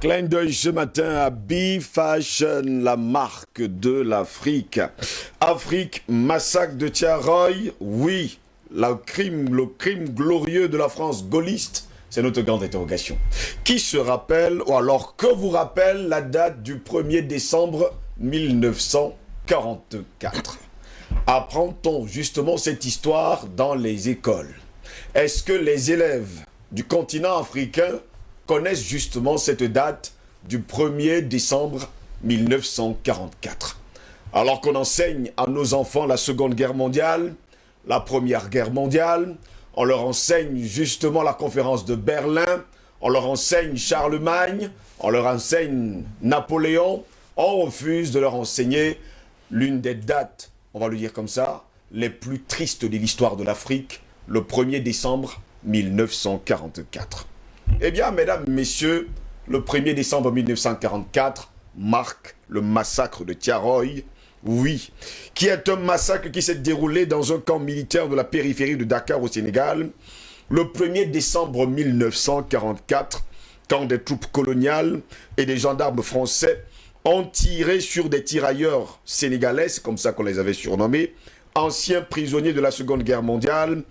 Clin d'œil ce matin à B-Fashion, la marque de l'Afrique. Afrique, massacre de Thiaroye, oui, le crime glorieux de la France gaulliste, c'est notre grande interrogation. Qui se rappelle, ou alors que vous rappelle la date du 1er décembre 1944? Apprend-on justement cette histoire dans les écoles? Est-ce que les élèves du continent africain connaissent justement cette date du 1er décembre 1944. Alors qu'on enseigne à nos enfants la Seconde Guerre mondiale, la Première Guerre mondiale, on leur enseigne justement la conférence de Berlin, on leur enseigne Charlemagne, on leur enseigne Napoléon, on refuse de leur enseigner l'une des dates, on va le dire comme ça, les plus tristes de l'histoire de l'Afrique, le 1er décembre 1944. Eh bien, mesdames, messieurs, le 1er décembre 1944 marque le massacre de Thiaroye, oui, qui est un massacre qui s'est déroulé dans un camp militaire de la périphérie de Dakar au Sénégal, le 1er décembre 1944, quand des troupes coloniales et des gendarmes français ont tiré sur des tirailleurs sénégalais, c'est comme ça qu'on les avait surnommés, anciens prisonniers de la Seconde Guerre mondiale.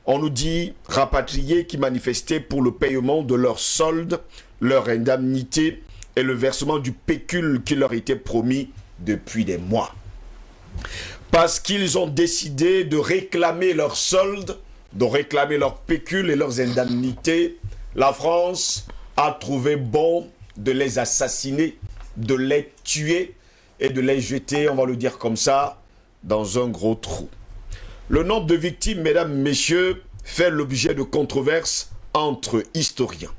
On nous dit rapatriés qui manifestaient pour le paiement de leurs soldes, leur indemnité et le versement du pécule qui leur était promis depuis des mois. Parce qu'ils ont décidé de réclamer leurs soldes, de réclamer leurs pécules et leurs indemnités, la France a trouvé bon de les assassiner, de les tuer et de les jeter, on va le dire comme ça, dans un gros trou. Le nombre de victimes, mesdames, messieurs, fait l'objet de controverses entre historiens.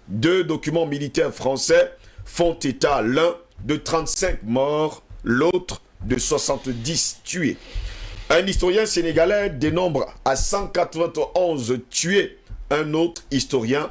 Deux documents militaires français font état, l'un de 35 morts, l'autre de 70 tués. Un historien sénégalais dénombre à 191 tués. Un autre historien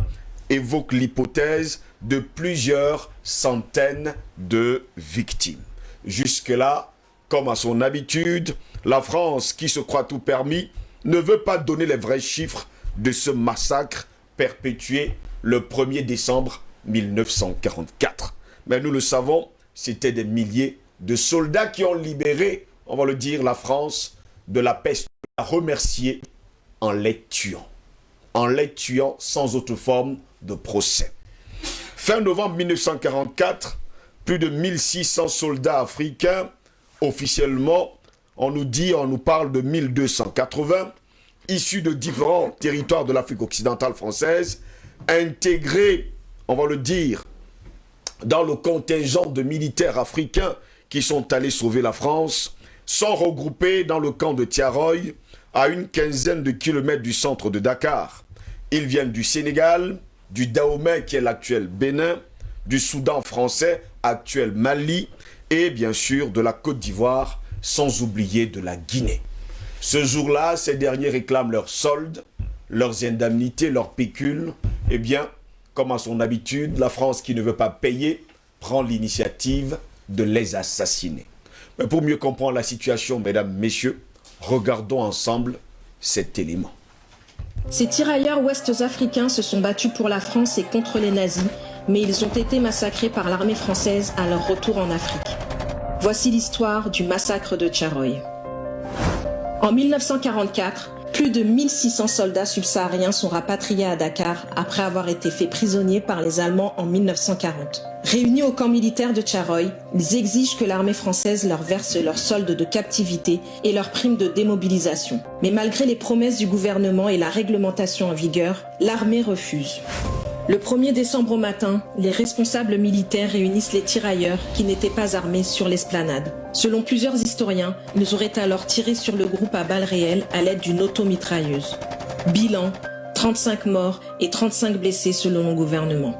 évoque l'hypothèse de plusieurs centaines de victimes. Jusque-là, comme à son habitude, la France, qui se croit tout permis, ne veut pas donner les vrais chiffres de ce massacre perpétué le 1er décembre 1944. Mais nous le savons, c'était des milliers de soldats qui ont libéré, on va le dire, la France de la peste, à remercier en les tuant sans autre forme de procès. Fin novembre 1944, plus de 1600 soldats africains, officiellement, on nous parle de 1280, issus de différents territoires de l'Afrique occidentale française, intégrés, on va le dire, dans le contingent de militaires africains qui sont allés sauver la France, sont regroupés dans le camp de Thiaroye, à une quinzaine de kilomètres du centre de Dakar. Ils viennent du Sénégal, du Dahomey qui est l'actuel Bénin, du Soudan français, actuel Mali, et bien sûr de la Côte d'Ivoire, sans oublier de la Guinée. Ce jour-là, ces derniers réclament leurs soldes, leurs indemnités, leurs pécules. Eh bien, comme à son habitude, la France qui ne veut pas payer prend l'initiative de les assassiner. Mais pour mieux comprendre la situation, mesdames, messieurs, regardons ensemble cet élément. Ces tirailleurs ouest-africains se sont battus pour la France et contre les nazis, mais ils ont été massacrés par l'armée française à leur retour en Afrique. Voici l'histoire du massacre de Thiaroye. En 1944, plus de 1600 soldats subsahariens sont rapatriés à Dakar après avoir été faits prisonniers par les Allemands en 1940. Réunis au camp militaire de Thiaroye, ils exigent que l'armée française leur verse leurs soldes de captivité et leurs primes de démobilisation. Mais malgré les promesses du gouvernement et la réglementation en vigueur, l'armée refuse. Le 1er décembre au matin, les responsables militaires réunissent les tirailleurs qui n'étaient pas armés sur l'esplanade. Selon plusieurs historiens, ils auraient alors tiré sur le groupe à balles réelles à l'aide d'une automitrailleuse. Bilan, 35 morts et 35 blessés selon le gouvernement.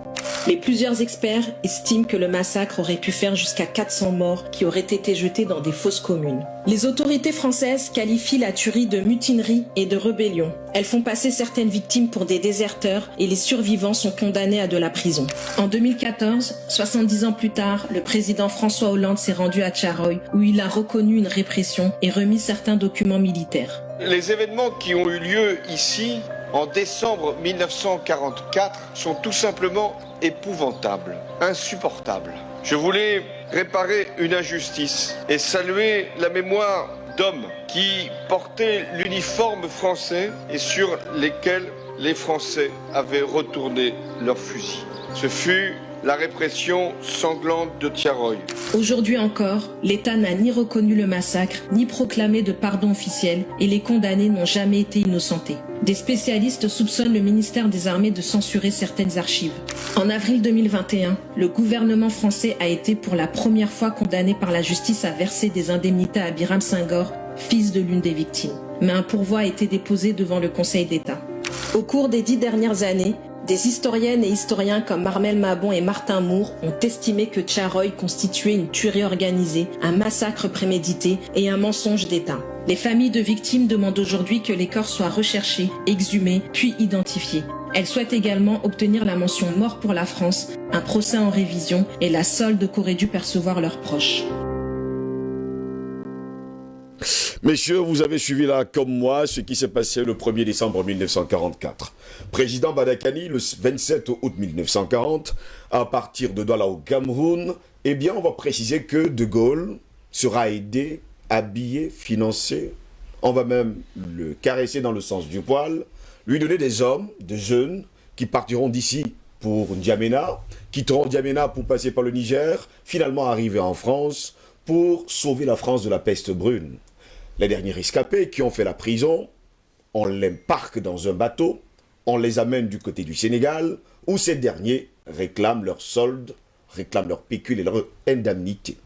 Mais plusieurs experts estiment que le massacre aurait pu faire jusqu'à 400 morts qui auraient été jetés dans des fosses communes. Les autorités françaises qualifient la tuerie de mutinerie et de rébellion. Elles font passer certaines victimes pour des déserteurs et les survivants sont condamnés à de la prison. En 2014, 70 ans plus tard, le président François Hollande s'est rendu à Thiaroye où il a reconnu une répression et remis certains documents militaires. Les événements qui ont eu lieu ici en décembre 1944 sont tout simplement épouvantables, insupportables. Je voulais réparer une injustice et saluer la mémoire d'hommes qui portaient l'uniforme français et sur lesquels les Français avaient retourné leurs fusils. Ce fut la répression sanglante de Tiaroy. Aujourd'hui encore, l'État n'a ni reconnu le massacre, ni proclamé de pardon officiel, et les condamnés n'ont jamais été innocentés. Des spécialistes soupçonnent le ministère des Armées de censurer certaines archives. En avril 2021, le gouvernement français a été pour la première fois condamné par la justice à verser des indemnités à Biram Senghor, fils de l'une des victimes. Mais un pourvoi a été déposé devant le Conseil d'État. Au cours des 10 dernières années, des historiennes et historiens comme Armel Mabon et Martin Moore ont estimé que Tiaroy constituait une tuerie organisée, un massacre prémédité et un mensonge d'État. Les familles de victimes demandent aujourd'hui que les corps soient recherchés, exhumés, puis identifiés. Elles souhaitent également obtenir la mention mort pour la France, un procès en révision et la solde qu'auraient dû percevoir leurs proches. Messieurs, vous avez suivi là, comme moi, ce qui s'est passé le 1er décembre 1944. Président Badakani, le 27 août 1940, à partir de Douala au Cameroun, eh bien, on va préciser que De Gaulle sera aidé, habillé, financé. On va même le caresser dans le sens du poil, lui donner des hommes, des jeunes, qui partiront d'ici pour N'Djamena, quitteront N'Djamena pour passer par le Niger, finalement arriver en France pour sauver la France de la peste brune. Les derniers rescapés qui ont fait la prison, on les parque dans un bateau, on les amène du côté du Sénégal, où ces derniers réclament leur solde, réclament leur pécule et leur indemnité.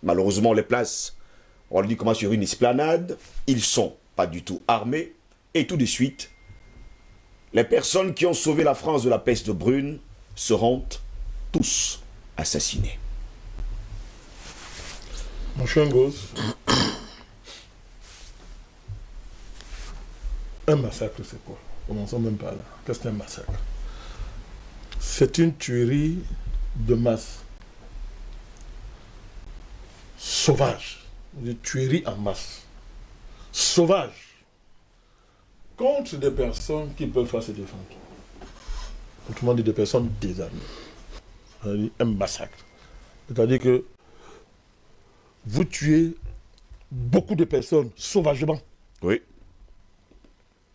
Malheureusement, on les place, on le dit comment, sur une esplanade, ils ne sont pas du tout armés, et tout de suite, les personnes qui ont sauvé la France de la peste brune seront tous assassinés. Mon cher Ngoz, un massacre, c'est quoi? Commençons même par là. Qu'est-ce qu'un massacre? C'est une tuerie de masse. Sauvage. Une tuerie en masse. Sauvage. Contre des personnes qui peuvent pas se défendre. Autrement dit, des personnes désarmées. Un massacre. C'est-à-dire que vous tuez beaucoup de personnes sauvagement. Oui.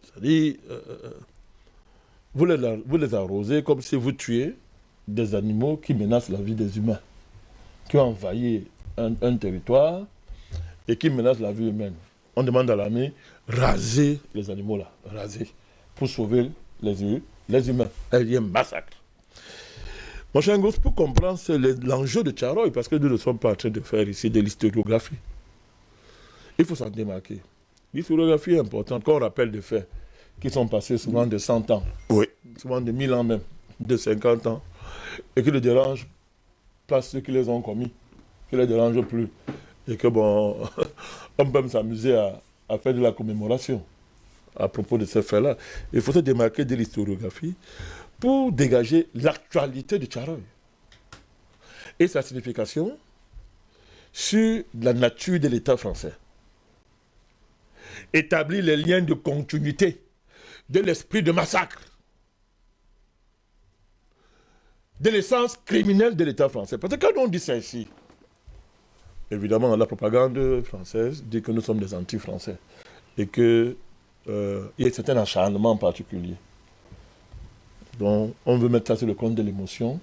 C'est-à-dire, vous les arrosez comme si vous tuez des animaux qui menacent la vie des humains, qui ont envahi un territoire et qui menacent la vie humaine. On demande à l'armée, raser les animaux là, raser, pour sauver les humains. Il y a un massacre. Mon cher Ngoz, pour comprendre, c'est l'enjeu de Tiaroy, parce que nous ne sommes pas en train de faire ici de l'historiographie. Il faut s'en démarquer. L'historiographie est importante, quand on rappelle des faits qui sont passés souvent de 100 ans, Oui. souvent de 1000 ans même, de 50 ans, et qui ne dérangent pas ceux qui les ont commis, qui ne les dérangent plus. Et que bon, on peut même s'amuser à faire de la commémoration à propos de ces faits-là. Il faut se démarquer de l'historiographie pour dégager l'actualité de Tiaroy et sa signification sur la nature de l'État français. Établir les liens de continuité de l'esprit de massacre, de l'essence criminelle de l'État français. Parce que quand on dit ça ici, évidemment, la propagande française dit que nous sommes des anti-français et qu'il y a un certain acharnement en particulier. Donc, on veut mettre ça sur le compte de l'émotion,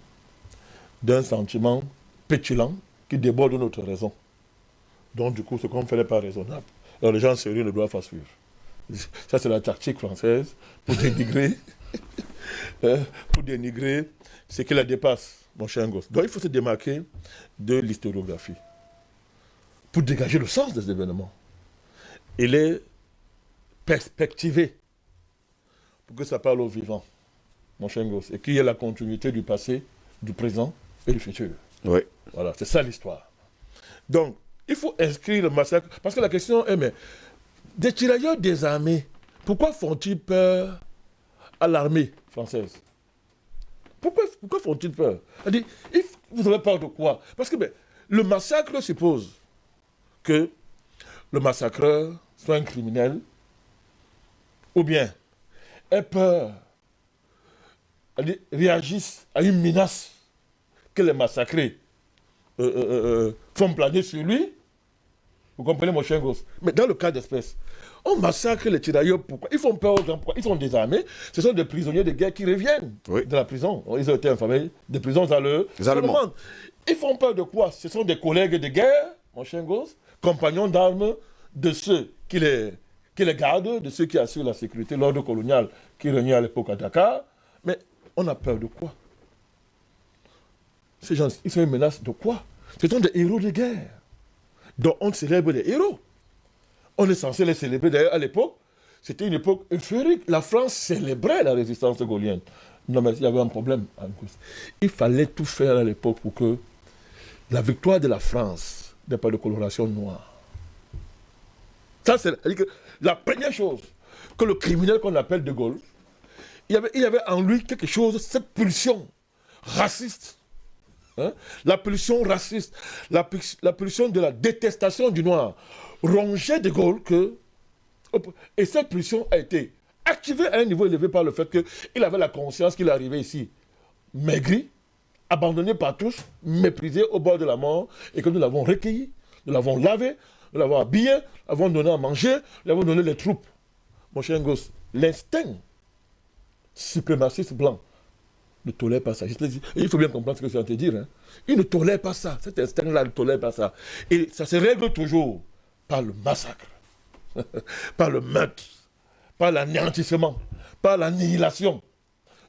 d'un sentiment pétulant qui déborde de notre raison. Donc, du coup, ce qu'on ne fait pas raisonnable. Alors, les gens sérieux ne doivent pas suivre. Ça, c'est la tactique française pour dénigrer, ce qui la dépasse, mon cher Ngoz. Donc, il faut se démarquer de l'historiographie pour dégager le sens des événements et les perspectiver pour que ça parle aux vivants, mon cher Ngoz, et qu'il y ait la continuité du passé, du présent et du futur. Oui. Voilà, c'est ça l'histoire. Donc, il faut inscrire le massacre, parce que la question est, mais des tirailleurs désarmés, pourquoi font-ils peur à l'armée française? Pourquoi font-ils peur? Vous avez peur de quoi? Parce que le massacre suppose que le massacreur soit un criminel, ou bien aient peur, réagissent à une menace que les massacrés font planer sur lui. Vous comprenez, mon cher gosse? Mais dans le cas d'espèce, on massacre les tirailleurs. Pourquoi? Ils font peur aux gens. Pourquoi? Ils sont désarmés. Ce sont des prisonniers de guerre qui reviennent de la prison. Ils ont été informés des prisons à les Allemands. Ils font peur de quoi? Ce sont des collègues de guerre, mon cher gosse, compagnons d'armes de ceux qui les gardent, de ceux qui assurent la sécurité, l'ordre colonial qui régnait à l'époque à Dakar. Mais on a peur de quoi? Ces gens, ils sont une menace de quoi? Ce sont des héros de guerre. Donc on célèbre les héros. On est censé les célébrer. D'ailleurs, à l'époque, c'était une époque euphorique. La France célébrait la résistance gaulienne. Non, mais il y avait un problème. Il fallait tout faire à l'époque pour que la victoire de la France n'ait pas de coloration noire. Ça, c'est la première chose que le criminel qu'on appelle De Gaulle, il y avait en lui quelque chose, cette pulsion raciste. Hein? La pulsion raciste, la pulsion de la détestation du noir rongeait De Gaulle et cette pulsion a été activée à un niveau élevé par le fait qu'il avait la conscience qu'il arrivait ici maigri, abandonné par tous, méprisé au bord de la mort et que nous l'avons recueilli, nous l'avons lavé, nous l'avons habillé, nous l'avons donné à manger, nous l'avons donné les troupes. Mon cher gosse, l'instinct suprémaciste blanc ne tolère pas ça. Il faut bien comprendre ce que je viens de te dire. Hein. Il ne tolère pas ça. Cet instinct-là ne tolère pas ça. Et ça se règle toujours par le massacre, par le meurtre, par l'anéantissement, par l'annihilation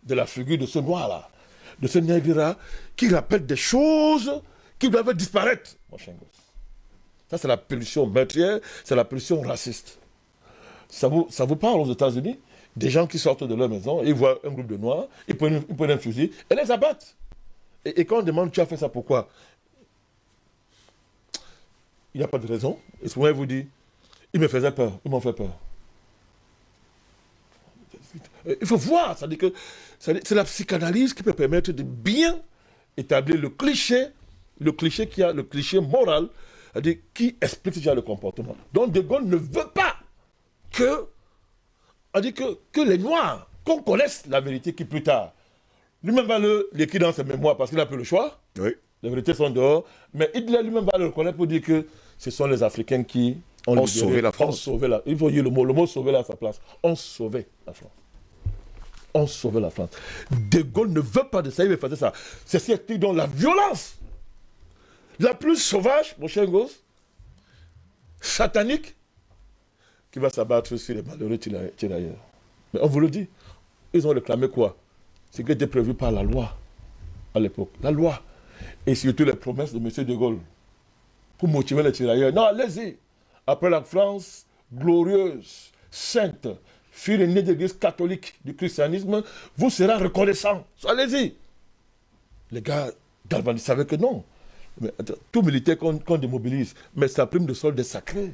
de la figure de ce noir-là, de ce nègre-là, qui rappelle des choses qui doivent disparaître, mon cher gosse. Ça, c'est la pulsion meurtrière, c'est la pulsion raciste. Ça vous parle aux États-Unis? Des gens qui sortent de leur maison, ils voient un groupe de noirs, ils prennent un fusil et les abattent. Et quand on demande, tu as fait ça pourquoi? Il n'y a pas de raison. Et souvent, il vous dit, ils me faisaient peur, ils m'ont fait peur. Il faut voir, c'est-à-dire que c'est la psychanalyse qui peut permettre de bien établir le cliché moral, c'est-à-dire qui explique déjà le comportement. Donc De Gaulle ne veut pas que les Noirs, qu'on connaisse la vérité qui plus tard, lui-même va l'écrire dans ses mémoires parce qu'il n'a plus le choix. Oui. Les vérités sont dehors. Mais Hitler lui-même va le reconnaître pour dire que ce sont les Africains qui ont sauvé la France. Il faut dire le mot sauver là à sa place. On sauvait la France. On sauvait la France. De Gaulle ne veut pas de ça, il veut faire ça. C'est ce qui donne la violence la plus sauvage, mon cher gosse, satanique, qui va s'abattre sur les malheureux tirailleurs. Mais on vous le dit, ils ont réclamé quoi? Ce qui était prévu par la loi à l'époque. La loi. Et surtout les promesses de M. De Gaulle pour motiver les tirailleurs. Non, allez-y. Après la France glorieuse, sainte, fille aînée de l'église catholique du christianisme, vous serez reconnaissants. Allez-y. Les gars, Galvani savaient que non. Mais, tout militaire qu'on démobilise, mais sa prime de solde est sacrée.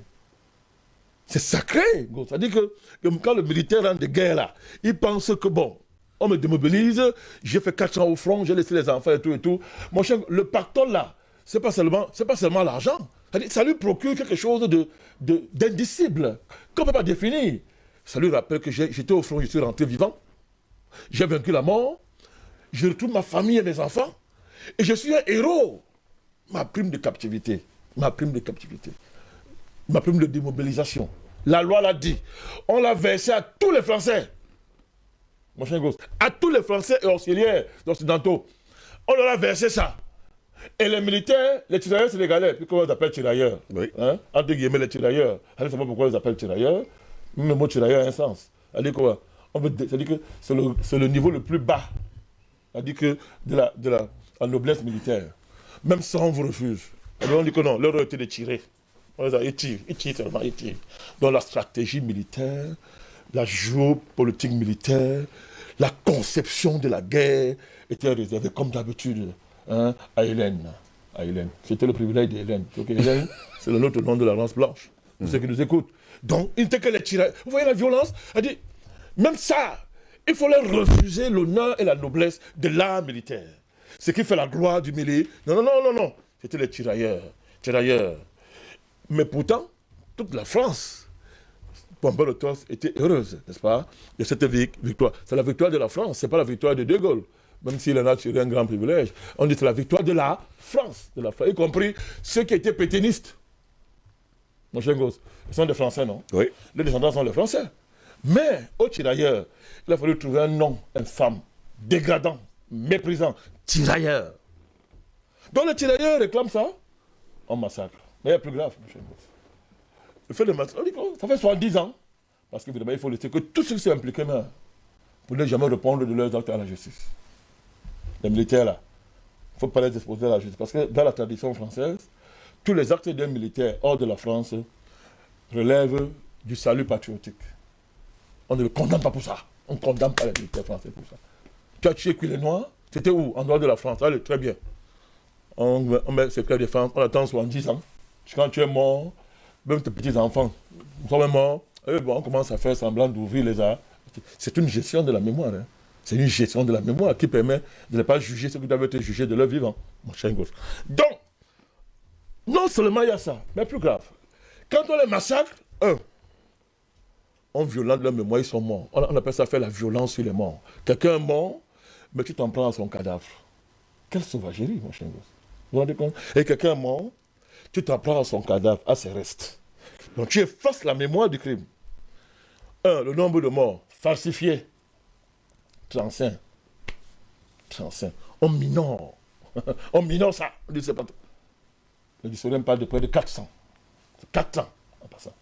C'est sacré. C'est-à-dire que quand le militaire rentre de guerre là, il pense que bon, on me démobilise, j'ai fait 4 ans au front, j'ai laissé les enfants et tout. Mon cher, le pactole là, c'est pas seulement l'argent. Ça lui procure quelque chose d'indicible, qu'on ne peut pas définir. Ça lui rappelle que j'étais au front, je suis rentré vivant, j'ai vaincu la mort, je retrouve ma famille et mes enfants, et je suis un héros. Ma prime de captivité, ma prime de démobilisation. La loi l'a dit. On l'a versé à tous les Français. Mon cher gosse, à tous les Français et auxiliaires occidentaux. On leur a versé ça. Et les militaires, les tirailleurs sénégalais, puis comment on les appelle tirailleurs? Oui. Hein? Entre guillemets, les tirailleurs. Allez, ne sais pas pourquoi on les appelle tirailleurs. Même le mot tirailleur a un sens. C'est-à-dire quoi? C'est-à-dire que c'est le niveau le plus bas. C'est-à-dire que de la noblesse militaire. Même ça, on vous refuse. Alors on dit que non, l'heure était de tirer. Ils tirent seulement, ils tirent. Donc la stratégie militaire, la géopolitique militaire, la conception de la guerre était réservée, comme d'habitude, hein, à Hélène. C'était le privilège d'Hélène. Donc Hélène, c'est l'autre nom de la race blanche, pour ceux qui nous écoutent. Donc, il n'était que les tirailleurs. Vous voyez la violence? Elle dit, même ça, il faut leur refuser l'honneur et la noblesse de l'art militaire. Ce qui fait la gloire du milieu. Non. C'était les tirailleurs. Mais pourtant, toute la France, Pombal-le-Torse était heureuse, n'est-ce pas, de cette victoire. C'est la victoire de la France, ce n'est pas la victoire de De Gaulle. Même s'il en a tiré un grand privilège. On dit que c'est la victoire de la France, y compris ceux qui étaient pétainistes. Mon cher gosse, ils sont des Français, non? Oui. Les descendants sont des Français. Mais, au tirailleur, il a fallu trouver un nom infâme, dégradant, méprisant, tirailleur. Donc les tirailleurs réclament ça, on massacre. Mais il y a plus grave, mon cher gosse. Le fait de massacre, ça fait 70 ans. Parce qu'évidemment, il faut laisser que tous ceux qui sont impliqués meurent. Pour ne jamais répondre de leurs actes à la justice. Les militaires, là, il ne faut pas les exposer à la justice. Parce que dans la tradition française, tous les actes d'un militaire hors de la France relèvent du salut patriotique. On ne le condamne pas pour ça. On ne condamne pas les militaires français pour ça. Tu as tué les Noirs, c'était où? En dehors de la France. Allez, très bien. On met ses cœurs de défense, on attend 70 ans. Quand tu es mort, même tes petits-enfants sont même morts, on commence à faire semblant d'ouvrir les arts. C'est une gestion de la mémoire. Hein. C'est une gestion de la mémoire qui permet de ne pas juger ceux qui doivent être jugés de leur vivant. Mon cher gosse. Donc, non seulement il y a ça, mais plus grave. Quand on les massacre, on violente leur mémoire, ils sont morts. On appelle ça faire la violence sur les morts. Quelqu'un est mort, mais tu t'en prends à son cadavre. Quelle sauvagerie, mon cher gosse. Vous vous rendez compte? Et quelqu'un est mort, tu t'en prends à son cadavre, à ses restes. Donc tu effaces la mémoire du crime. Le nombre de morts falsifié. 35. On minore. On minore ça. On dit c'est pas tout. Le dictionnaire parle de près de 400. 400 en passant.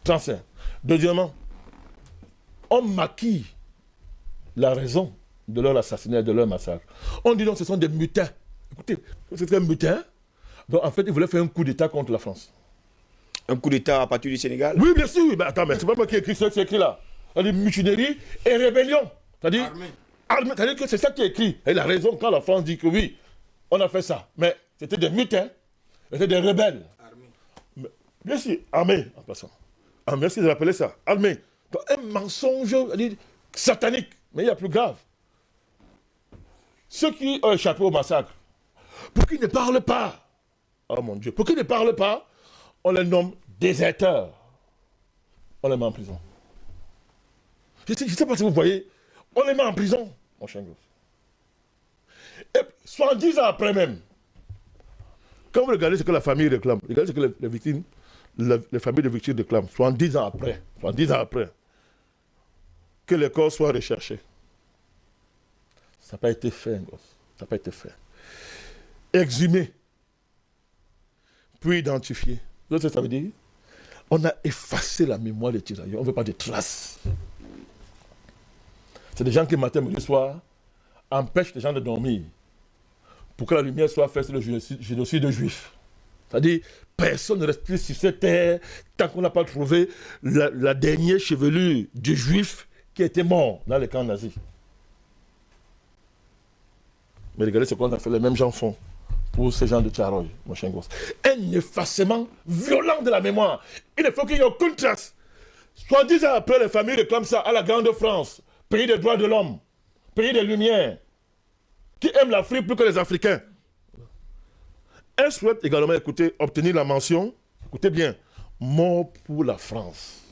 35. Deuxièmement, on maquille la raison de leur assassinat, de leur massacre. On dit non, ce sont des mutins. Écoutez, c'est un mutin. Donc en fait, ils voulaient faire un coup d'État contre la France. Un coup d'État à partir du Sénégal? Oui, bien sûr. Mais attends, mais c'est pas moi qui ai écrit ce qui est écrit là. C'est-à-dire mutinerie et rébellion. C'est-à-dire armée. C'est-à-dire que c'est ça qui est écrit. Et la raison quand la France dit que oui, on a fait ça. Mais c'était des mutins, c'était des rebelles. Mais, bien sûr, armée, en passant. Ah, merci de rappeler ça. Armée. Donc, un mensonge satanique. Mais il y a plus grave. Ceux qui ont échappé au massacre, pour qu'ils ne parlent pas, oh mon Dieu, pour qu'ils ne parlent pas, on les nomme déserteurs. On les met en prison. Je ne sais pas si vous voyez, on les met en prison, mon chien gosse. Et 70 ans après même, quand vous regardez ce que la famille réclame, regardez ce que les victimes, les familles de victimes réclament, 70 ans après, que les corps soient recherchés. Ça n'a pas été fait, gosse. Ça n'a pas été fait. Exhumé, puis identifié. Vous savez ce que ça veut dire? On a effacé la mémoire des tirailleurs. On ne veut pas de traces. C'est des gens qui, matin, midi, soir, empêchent les gens de dormir pour que la lumière soit faite sur le génocide de juifs. C'est-à-dire, personne ne reste plus sur cette terre tant qu'on n'a pas trouvé la dernière chevelure du juif qui était mort dans les camps nazis. Mais regardez ce qu'on a fait, les mêmes gens font pour ces gens de Tcharoy, mon chien gosse. Un effacement violent de la mémoire. Il ne faut qu'il n'y ait aucune trace. 70 ans après, les familles réclament ça à la Grande France, pays des droits de l'homme, pays des Lumières, qui aime l'Afrique plus que les Africains. Elle souhaite également, écoutez, obtenir la mention, écoutez bien, mort pour la France.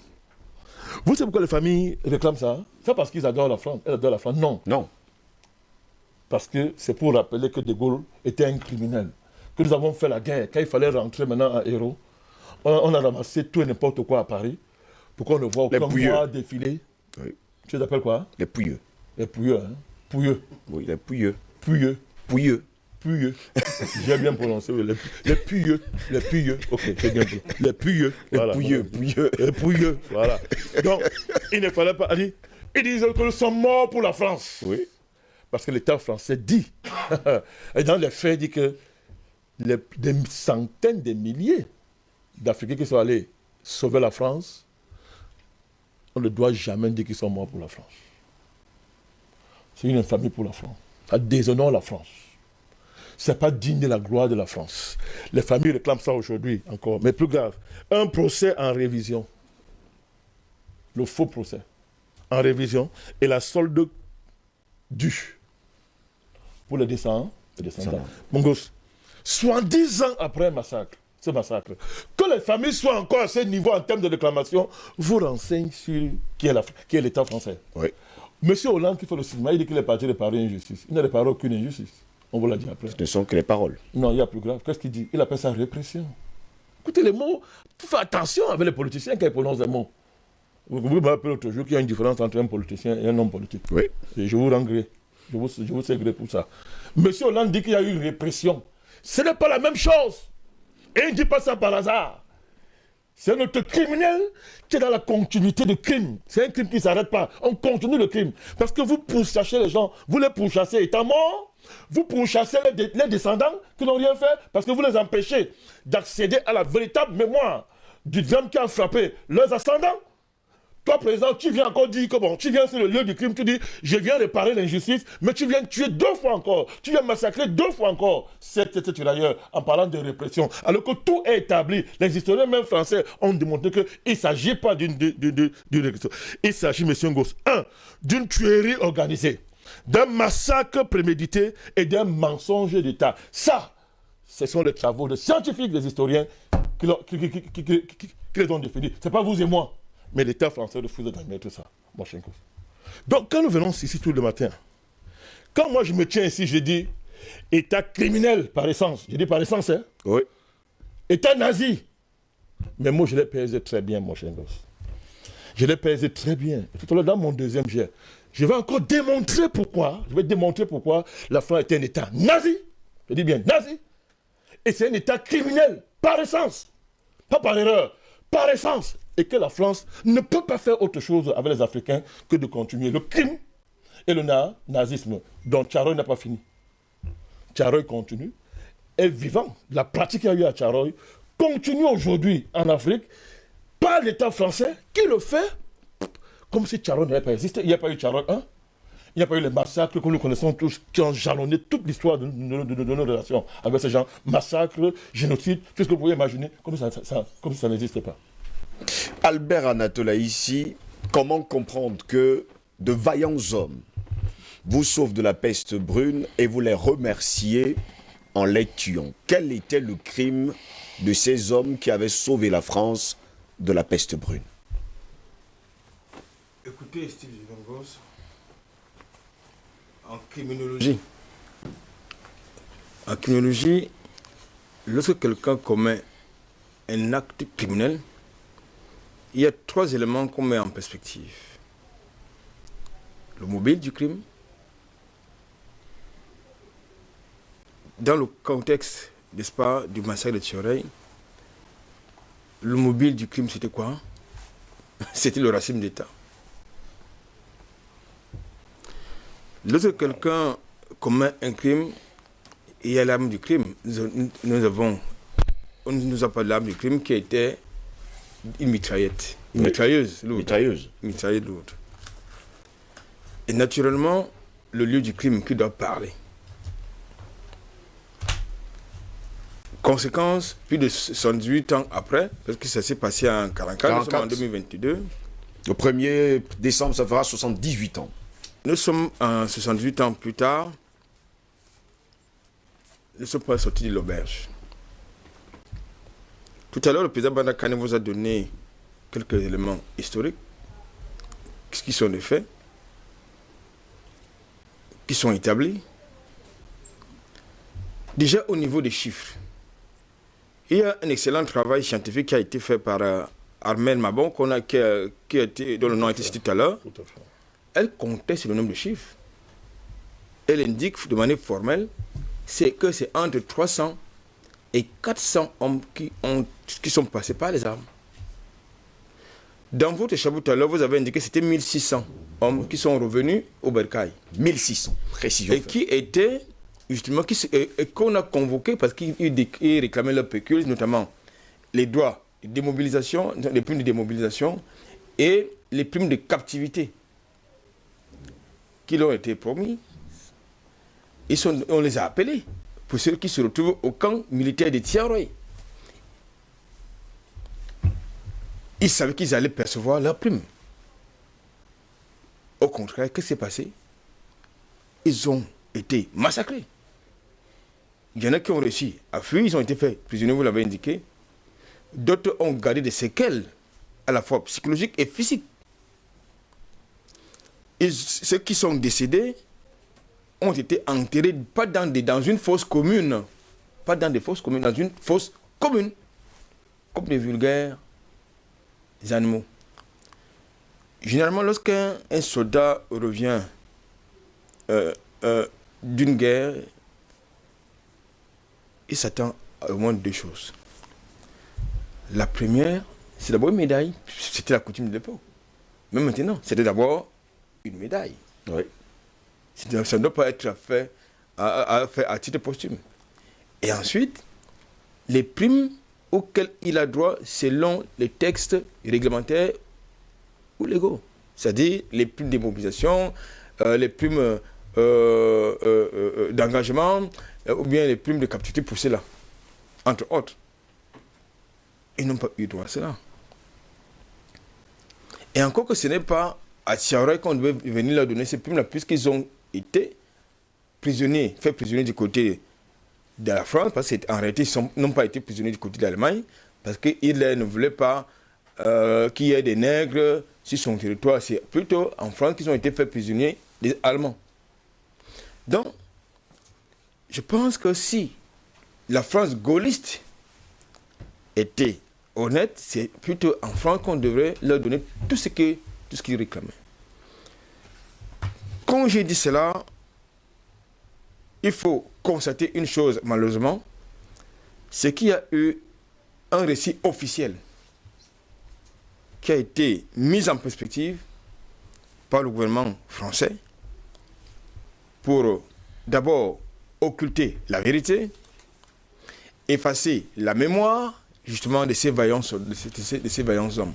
Vous savez pourquoi les familles réclament ça? C'est parce qu'ils adorent la France. Elles adorent la France. Non. Non. Parce que c'est pour rappeler que De Gaulle était un criminel. Que nous avons fait la guerre. Quand il fallait rentrer maintenant à Hérault, on a ramassé tout et n'importe quoi à Paris pour qu'on ne voit aucun mois défiler. Oui. Tu les appelles quoi? Les pouilleux. Les pouilleux, hein? Pouilleux. Oui, les pouilleux. Pouilleux. Pouilleux. Pouilleux. J'ai bien prononcé. Les pouilleux. Les pouilleux. Ok, j'ai bien prononcé. Les pouilleux. Voilà. Pouilleux. Pouilleux. Les pouilleux. Voilà. Donc, il ne fallait pas dire. Ils disent que nous sommes morts pour la France. Oui. Parce que l'État français dit, et dans les faits, dit que des centaines de milliers d'Africains qui sont allés sauver la France, on ne doit jamais dire qu'ils sont morts pour la France. C'est une infamie pour la France. Ça déshonore la France. Ce n'est pas digne de la gloire de la France. Les familles réclament ça aujourd'hui encore. Mais plus grave, un procès en révision. Le faux procès en révision et la solde due pour les descendants. Mon gosse, 70 ans après un massacre, ce massacre. Que les familles soient encore à ce niveau en termes de réclamation, vous renseigne sur qui est l'État français. Oui. Monsieur Hollande qui fait le cinéma, il dit qu'il est parti réparer une injustice. Il n'a réparé aucune injustice. On vous l'a dit après. Ce ne sont que les paroles. Non, il y a plus grave. Qu'est-ce qu'il dit? Il appelle ça répression. Écoutez les mots. Il faut faire attention avec les politiciens qui prononcent des mots. Vous m'appelez l'autre jour qu'il y a une différence entre un politicien et un homme politique. Oui. Et je vous rends gré. Je vous sais gré pour ça. Monsieur Hollande dit qu'il y a eu une répression. Ce n'est pas la même chose. Et il ne dit pas ça par hasard. C'est notre criminel qui est dans la continuité de crime. C'est un crime qui ne s'arrête pas. On continue le crime. Parce que vous pourchassez les gens. Vous les pourchassez étant morts. Vous pourchassez les descendants qui n'ont rien fait parce que vous les empêchez d'accéder à la véritable mémoire du drame qui a frappé leurs ascendants. Toi, président, tu viens encore dire que bon, tu viens sur le lieu du crime, tu dis, je viens réparer l'injustice, mais tu viens tuer 2 fois encore. Tu viens massacrer 2 fois encore cet tirailleur en parlant de répression. Alors que tout est établi. Les historiens, même français, ont démontré qu'il ne s'agit pas d'une répression. Il s'agit, monsieur Ngos, d'une tuerie organisée, d'un massacre prémédité et d'un mensonge d'État. Ça, ce sont les travaux de scientifiques, des historiens qui les ont définis. Ce n'est pas vous et moi. Mais l'État français refuse d'admettre ça, mon cher Ngos. Donc, quand nous venons ici tout le matin, quand moi je me tiens ici, je dis État criminel par essence. Je dis par essence, hein? Oui. État nazi. Mais moi, je l'ai pesé très bien, mon cher Ngos. Je l'ai pesé très bien. Tout à l'heure, dans mon deuxième jet, je vais encore démontrer pourquoi. Je vais démontrer pourquoi la France est un État nazi. Je dis bien nazi. Et c'est un État criminel par essence. Pas par erreur, par essence. Et que la France ne peut pas faire autre chose avec les Africains que de continuer le crime et le nazisme dont Tcharoy n'a pas fini. Tcharoy continue, est vivant. La pratique qu'il y a eu à Tcharoy continue aujourd'hui en Afrique par l'État français qui le fait comme si Tcharoy n'avait pas existé. Il n'y a pas eu Tcharoy 1, il n'y a pas eu les massacres que nous connaissons tous qui ont jalonné toute l'histoire de nos relations avec ces gens. Massacres, génocides, tout ce que vous pouvez imaginer, comme si ça n'existait pas. Albert Anatola ici, comment comprendre que de vaillants hommes vous sauvent de la peste brune et vous les remerciez en les tuant? Quel était le crime de ces hommes qui avaient sauvé la France de la peste brune? Écoutez, Steve Ngos, en criminologie, lorsque quelqu'un commet un acte criminel, il y a 3 éléments qu'on met en perspective. Le mobile du crime. Dans le contexte, n'est-ce pas, du massacre de Tcharoy, le mobile du crime, c'était quoi? C'était le racisme d'État. Lorsque quelqu'un commet un crime, il y a l'arme du crime. On nous a parlé de l'arme du crime qui était une mitraillette. Une mitrailleuse lourde. Mitrailleuse lourde. Et naturellement, le lieu du crime qui doit parler. Conséquence, plus de 78 ans après, parce que ça s'est passé en 1944, nous sommes en 2022. Le 1er décembre, ça fera 78 ans. Nous sommes en 68 ans plus tard. Nous ne sommes pas sortis de l'auberge. Tout à l'heure, le président Bandakane vous a donné quelques éléments historiques, qui sont des faits, qui sont établis. Déjà au niveau des chiffres, il y a un excellent travail scientifique qui a été fait par Armelle Mabon, dont le nom a été cité tout à l'heure. Elle comptait sur le nombre de chiffres. Elle indique de manière formelle que c'est entre 300 et 400 hommes qui sont passés par les armes. Dans votre chapeau tout à l'heure, vous avez indiqué que c'était 1600 hommes qui sont revenus au Bercail. 1600, précision. Et qui étaient, justement, qu'on a convoqués parce qu'ils réclamaient leur pécule, notamment les droits de démobilisation, les primes de démobilisation et les primes de captivité qui leur ont été promis. On les a appelés pour ceux qui se retrouvent au camp militaire de Tcharoy. Ils savaient qu'ils allaient percevoir leur prime. Au contraire, qu'est-ce qui s'est passé? Ils ont été massacrés. il y en a qui ont réussi à fuir, ils ont été faits prisonniers, vous l'avez indiqué. D'autres ont gardé des séquelles, à la fois psychologiques et physiques. Et ceux qui sont décédés ont été enterrés, pas dans une fosse commune, pas dans des fosses communes, dans une fosse commune, comme des vulgaires animaux. Généralement, lorsqu'un soldat revient d'une guerre, il s'attend à au moins deux choses. La première, c'est d'abord une médaille. C'était la coutume de l'époque. Mais maintenant, c'était d'abord une médaille. Oui. Ça ne doit pas être fait à titre posthume. Et ensuite, les primes auxquelles il a droit selon les textes réglementaires ou légaux. C'est-à-dire les primes de mobilisation, les primes d'engagement, ou bien les primes de captivité pour cela, entre autres. Ils n'ont pas eu droit à cela. Et encore que ce n'est pas à Tiaroy qu'on devait venir leur donner ces primes-là, puisqu'ils ont été prisonniers, faits prisonniers du côté de la France, parce qu'en réalité, ils n'ont pas été prisonniers du côté de l'Allemagne, parce qu'il ne voulait pas qu'il y ait des nègres sur son territoire. C'est plutôt en France qu'ils ont été faits prisonniers des Allemands. Donc, je pense que si la France gaulliste était honnête, c'est plutôt en France qu'on devrait leur donner tout ce qu'ils réclamaient. Quand j'ai dit cela, il faut constater une chose, malheureusement, c'est qu'il y a eu un récit officiel qui a été mis en perspective par le gouvernement français pour d'abord occulter la vérité, effacer la mémoire justement de ces vaillants hommes.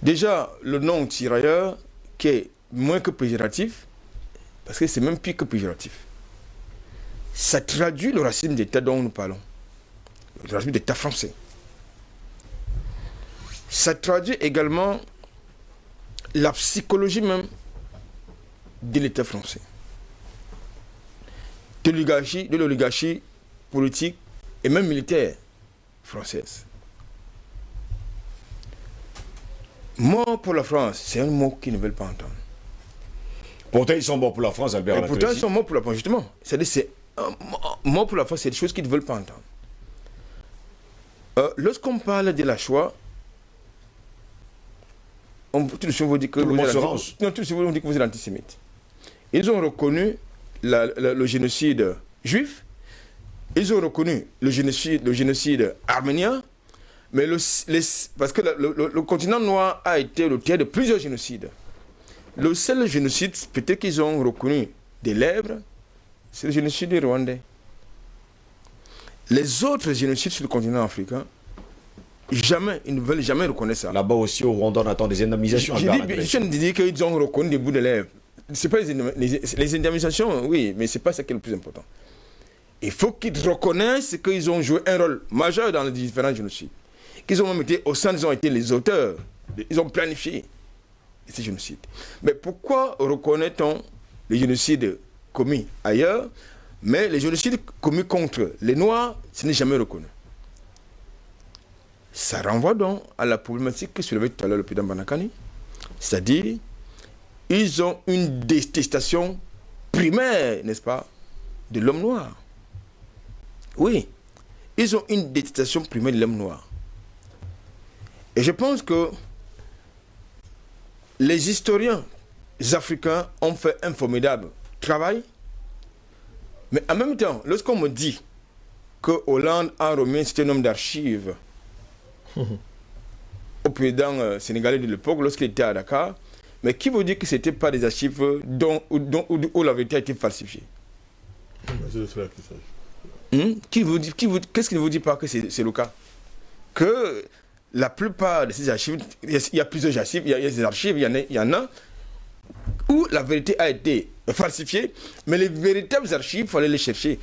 Déjà, le nom tirailleur qui est moins que péjoratif, parce que c'est même pire que péjoratif. Ça traduit le racisme d'État dont nous parlons, le racisme d'État français. Ça traduit également la psychologie même de l'État français, de l'oligarchie politique et même militaire française. Mort pour la France, c'est un mot qu'ils ne veulent pas entendre. Pourtant, ils sont morts pour la France, Albert. Et pourtant, ils sont morts pour la France, justement. C'est-à-dire, c'est mort pour la France, c'est des choses qu'ils ne veulent pas entendre. Lorsqu'on parle de la Shoah, tout le monde vous dit que vous êtes antisémite. Ils ont reconnu le génocide juif, ils ont reconnu le génocide arménien, mais parce que le continent noir a été le théâtre de plusieurs génocides. Le seul génocide, peut-être qu'ils ont reconnu des lèvres, c'est le génocide rwandais. Les autres génocides sur le continent africain, jamais, ils ne veulent jamais reconnaître ça. Là-bas aussi, au Rwanda, on attend des indemnisations. Je dis qu'ils ont reconnu des bouts de lèvres. C'est pas les indemnisations, oui, mais c'est pas ça qui est le plus important. Il faut qu'ils reconnaissent qu'ils ont joué un rôle majeur dans les différents génocides. Qu'ils ont même été au centre, ils ont été les auteurs, ils ont planifié ces génocides. Mais pourquoi reconnaît-on les génocides commis ailleurs, mais les génocides commis contre les Noirs, ce n'est jamais reconnu? Ça renvoie donc à la problématique que soulevait tout à l'heure le président Banakani, c'est-à-dire ils ont une détestation primaire, n'est-ce pas, de l'homme noir. Oui, ils ont une détestation primaire de l'homme noir. Et je pense que les historiens africains ont fait un formidable travail, mais en même temps, lorsqu'on me dit que Hollande a remis cet homme d'archives au président sénégalais de l'époque, lorsqu'il était à Dakar, mais qui vous dit que ce n'était pas des archives où la vérité a été falsifiée? Qu'est-ce qui ne vous dit pas que c'est le cas? Que la plupart de ces archives, il y a plusieurs archives, il y a des archives, il y en a où la vérité a été falsifiée, mais les véritables archives, il fallait les chercher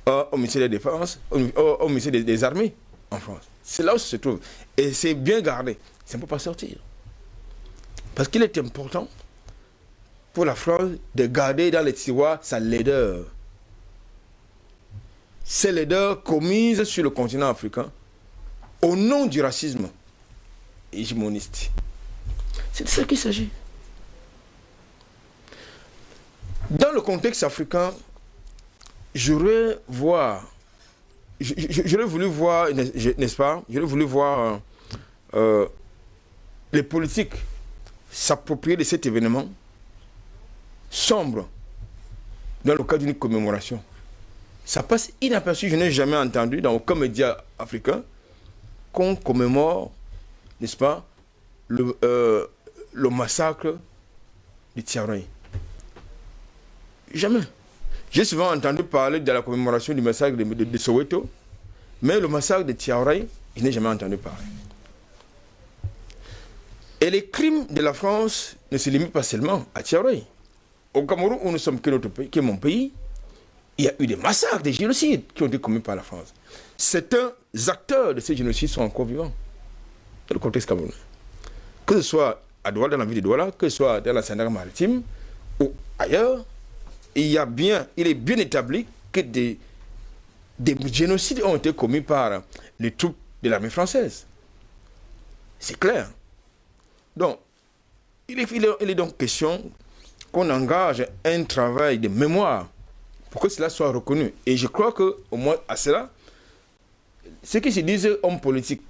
au ministère de la Défense, au ministère des Armées en France. C'est là où ça se trouve. Et c'est bien gardé. Ça ne peut pas sortir. Parce qu'il est important pour la France de garder dans les tiroirs sa laideur. ces laideurs commises sur le continent africain au nom du racisme hégémoniste. C'est de ça qu'il s'agit. Dans le contexte africain, j'aurais voulu voir, n'est-ce pas, j'aurais voulu voir les politiques s'approprier de cet événement sombre dans le cadre d'une commémoration. Ça passe inaperçu, je n'ai jamais entendu dans aucun média africain qu'on commémore, n'est-ce pas, le massacre de Thiaroye. Jamais. J'ai souvent entendu parler de la commémoration du massacre de Soweto, mais le massacre de Thiaroye, je n'ai jamais entendu parler. Et les crimes de la France ne se limitent pas seulement à Thiaroye. Au Cameroun, où nous sommes que notre pays, qui est mon pays, il y a eu des massacres, des génocides qui ont été commis par la France. Certains acteurs de ces génocides sont encore vivants dans le contexte camerounais. Que ce soit à Douala, dans la ville de Douala, que ce soit dans la Sahara maritime ou ailleurs, il est bien établi que des génocides ont été commis par les troupes de l'armée française. C'est clair. Donc, il est donc question qu'on engage un travail de mémoire pour que cela soit reconnu. Et je crois qu'au moins à cela, ceux qui se disent hommes politiques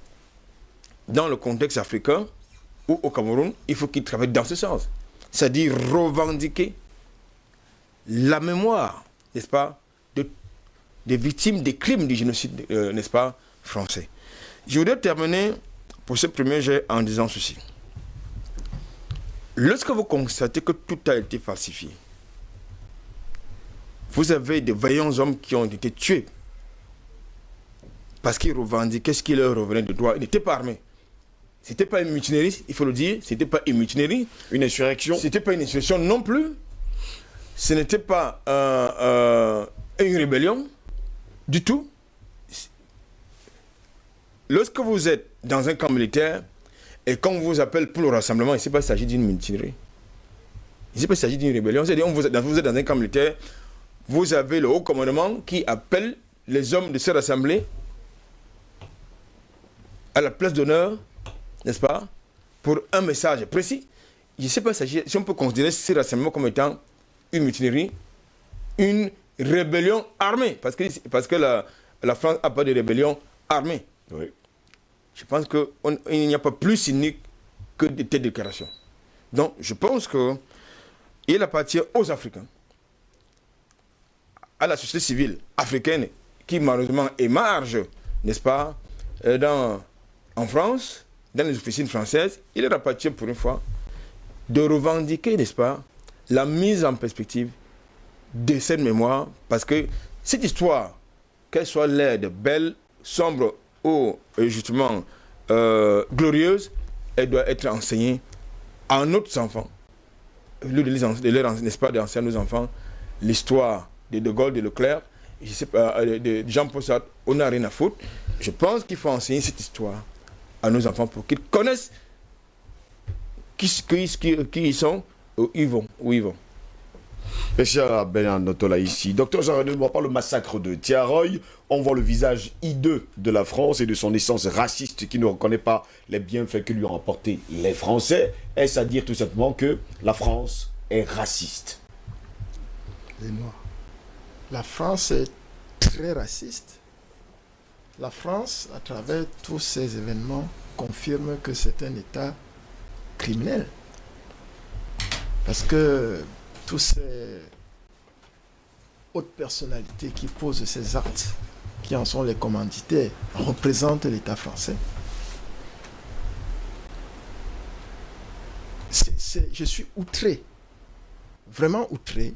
dans le contexte africain ou au Cameroun, il faut qu'ils travaillent dans ce sens. C'est-à-dire revendiquer la mémoire, n'est-ce pas, des victimes des crimes du génocide, n'est-ce pas, français. Je voudrais terminer pour ce premier jet en disant ceci. Lorsque vous constatez que tout a été falsifié, vous avez des vaillants hommes qui ont été tués parce qu'ils revendiquaient ce qui leur revenait de droit. Ils n'étaient pas armés. Ce n'était pas une mutinerie, il faut le dire. Ce n'était pas une mutinerie. Une insurrection. Ce n'était pas une insurrection non plus. Ce n'était pas une rébellion du tout. Lorsque vous êtes dans un camp militaire et qu'on vous appelle pour le rassemblement, il ne s'est pas s'agit d'une mutinerie. Il ne s'est pas s'agit d'une rébellion. C'est-à-dire vous êtes dans un camp militaire, vous avez le haut commandement qui appelle les hommes de se rassembler à la place d'honneur, n'est-ce pas, pour un message précis. Je ne sais pas si on peut considérer ce rassemblement comme étant une mutinerie, une rébellion armée, parce que la France n'a pas de rébellion armée. Oui. Je pense qu'il n'y a pas plus cynique que de telles déclarations. Donc, je pense qu'il appartient aux Africains, à la société civile africaine, qui malheureusement émarge, n'est-ce pas, en France, dans les officines françaises, il leur appartient pour une fois de revendiquer, n'est-ce pas, la mise en perspective de cette mémoire, parce que cette histoire, qu'elle soit laide, belle, sombre ou justement glorieuse, elle doit être enseignée à nos enfants. N'est-ce pas, d'enseigner à nos enfants l'histoire de Gaulle, de Leclerc, je sais pas, de Jean-Paul Sartre, on n'a rien à foutre. Je pense qu'il faut enseigner cette histoire à nos enfants pour qu'ils connaissent qui ils sont, où ils vont. Monsieur Abel Notola ici. Docteur Jean-René, on voit pas le massacre de Thiaroye. On voit le visage hideux de la France et de son essence raciste qui ne reconnaît pas les bienfaits que lui ont apportés les Français. Est-ce à dire tout simplement que la France est raciste? Les Noirs. La France est très raciste. La France, à travers tous ces événements, confirme que c'est un État criminel. Parce que tous ces hautes personnalités qui posent ces actes, qui en sont les commanditaires, représentent l'État français. Je suis outré, vraiment outré,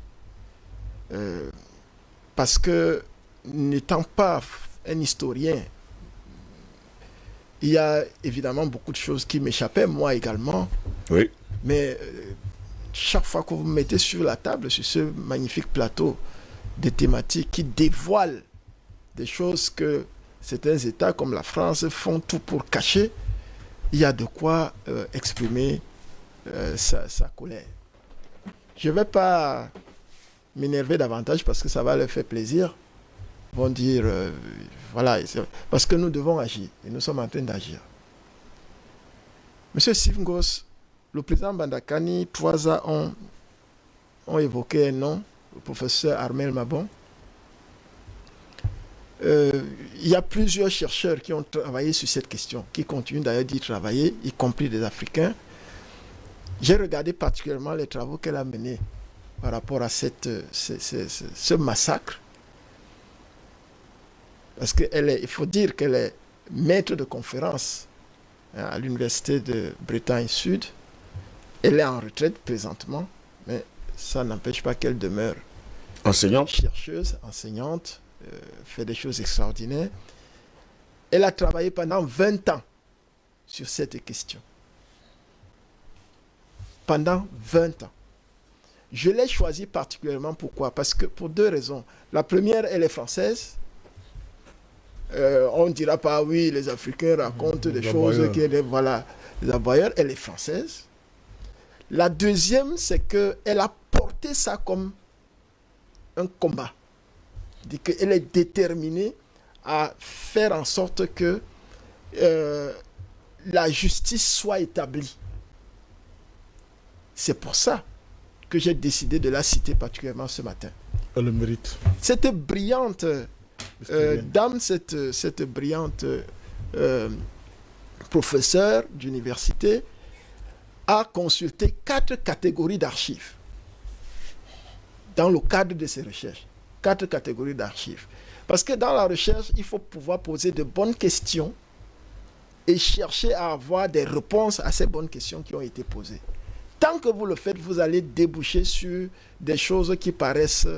parce que n'étant pas un historien, il y a évidemment beaucoup de choses qui m'échappaient, moi également. Oui. Mais chaque fois que vous me mettez sur la table, sur ce magnifique plateau de thématiques qui dévoilent des choses que certains États comme la France font tout pour cacher, il y a de quoi exprimer sa colère. Je ne vais pas m'énerver davantage parce que ça va leur faire plaisir. vont dire, voilà, parce que nous devons agir, et nous sommes en train d'agir. Monsieur Sivngos, le président Bandakani, 3 ans ont évoqué un nom, le professeur Armel Mabon. Il y a plusieurs chercheurs qui ont travaillé sur cette question, qui continuent d'ailleurs d'y travailler, y compris des Africains. J'ai regardé particulièrement les travaux qu'elle a menés par rapport à ce massacre. Parce qu'il faut dire qu'elle est maître de conférence à l'université de Bretagne Sud. Elle est en retraite présentement, mais ça n'empêche pas qu'elle demeure enseignante, chercheuse, enseignante, fait des choses extraordinaires. Elle a travaillé pendant 20 ans sur cette question. Pendant 20 ans. Je l'ai choisie particulièrement, pourquoi? Parce que pour 2 raisons. La première, elle est française. On ne dira pas, oui, les Africains racontent des choses qui sont, voilà, les aboyeurs. Elle est française. La deuxième, c'est qu'elle a porté ça comme un combat. Dit qu'elle est déterminée à faire en sorte que la justice soit établie. C'est pour ça que j'ai décidé de la citer particulièrement ce matin. Elle le mérite. Cette brillante dame, cette brillante professeure d'université a consulté 4 catégories d'archives dans le cadre de ses recherches. 4 catégories d'archives. Parce que dans la recherche, il faut pouvoir poser de bonnes questions et chercher à avoir des réponses à ces bonnes questions qui ont été posées. Tant que vous le faites, vous allez déboucher sur des choses qui paraissent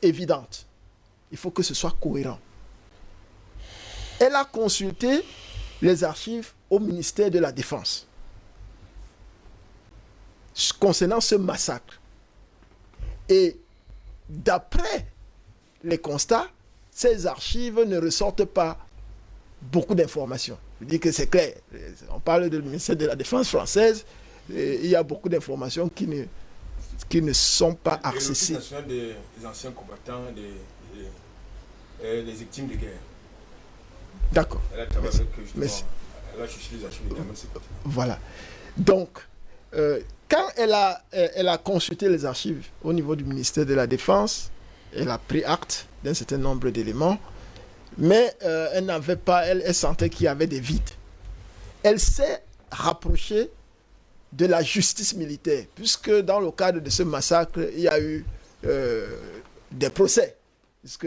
évidentes. Il faut que ce soit cohérent. Elle a consulté les archives au ministère de la Défense concernant ce massacre. Et d'après les constats, ces archives ne ressortent pas beaucoup d'informations. Je dis que c'est clair. On parle du ministère de la Défense française, et il y a beaucoup d'informations qui ne sont pas accessibles. Des anciens combattants, des victimes de guerre. D'accord. Elle a travaillé avec eux, justement. Elle a cherché les archives notamment de ces côtés. Voilà. Donc, quand elle a consulté les archives au niveau du ministère de la Défense, elle a pris acte d'un certain nombre d'éléments, mais elle sentait qu'il y avait des vides. Elle s'est rapprochée de la justice militaire, puisque dans le cadre de ce massacre, il y a eu des procès. Puisque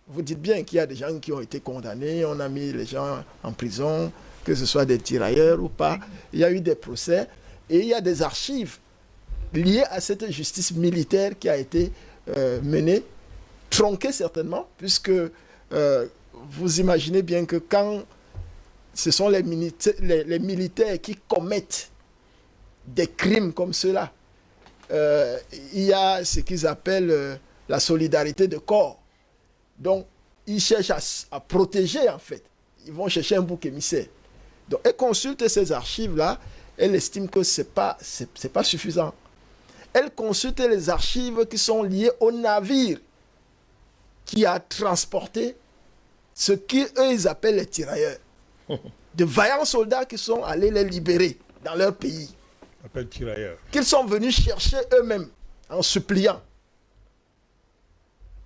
vous dites bien qu'il y a des gens qui ont été condamnés, on a mis les gens en prison, que ce soit des tirailleurs ou pas. Il y a eu des procès et il y a des archives liées à cette justice militaire qui a été menée, tronquée certainement, puisque vous imaginez bien que quand ce sont les militaires qui commettent des crimes comme ceux-là, il y a ce qu'ils appellent la solidarité de corps. Donc, ils cherchent à protéger, en fait. Ils vont chercher un bouc émissaire. Donc, elle consulte ces archives-là, elle estime que ce n'est pas suffisant. Elle consulte les archives qui sont liées au navire qui a transporté ce qu'eux, ils appellent les tirailleurs. De vaillants soldats qui sont allés les libérer dans leur pays. Appelle tirailleurs. Qu'ils sont venus chercher eux-mêmes en suppliant.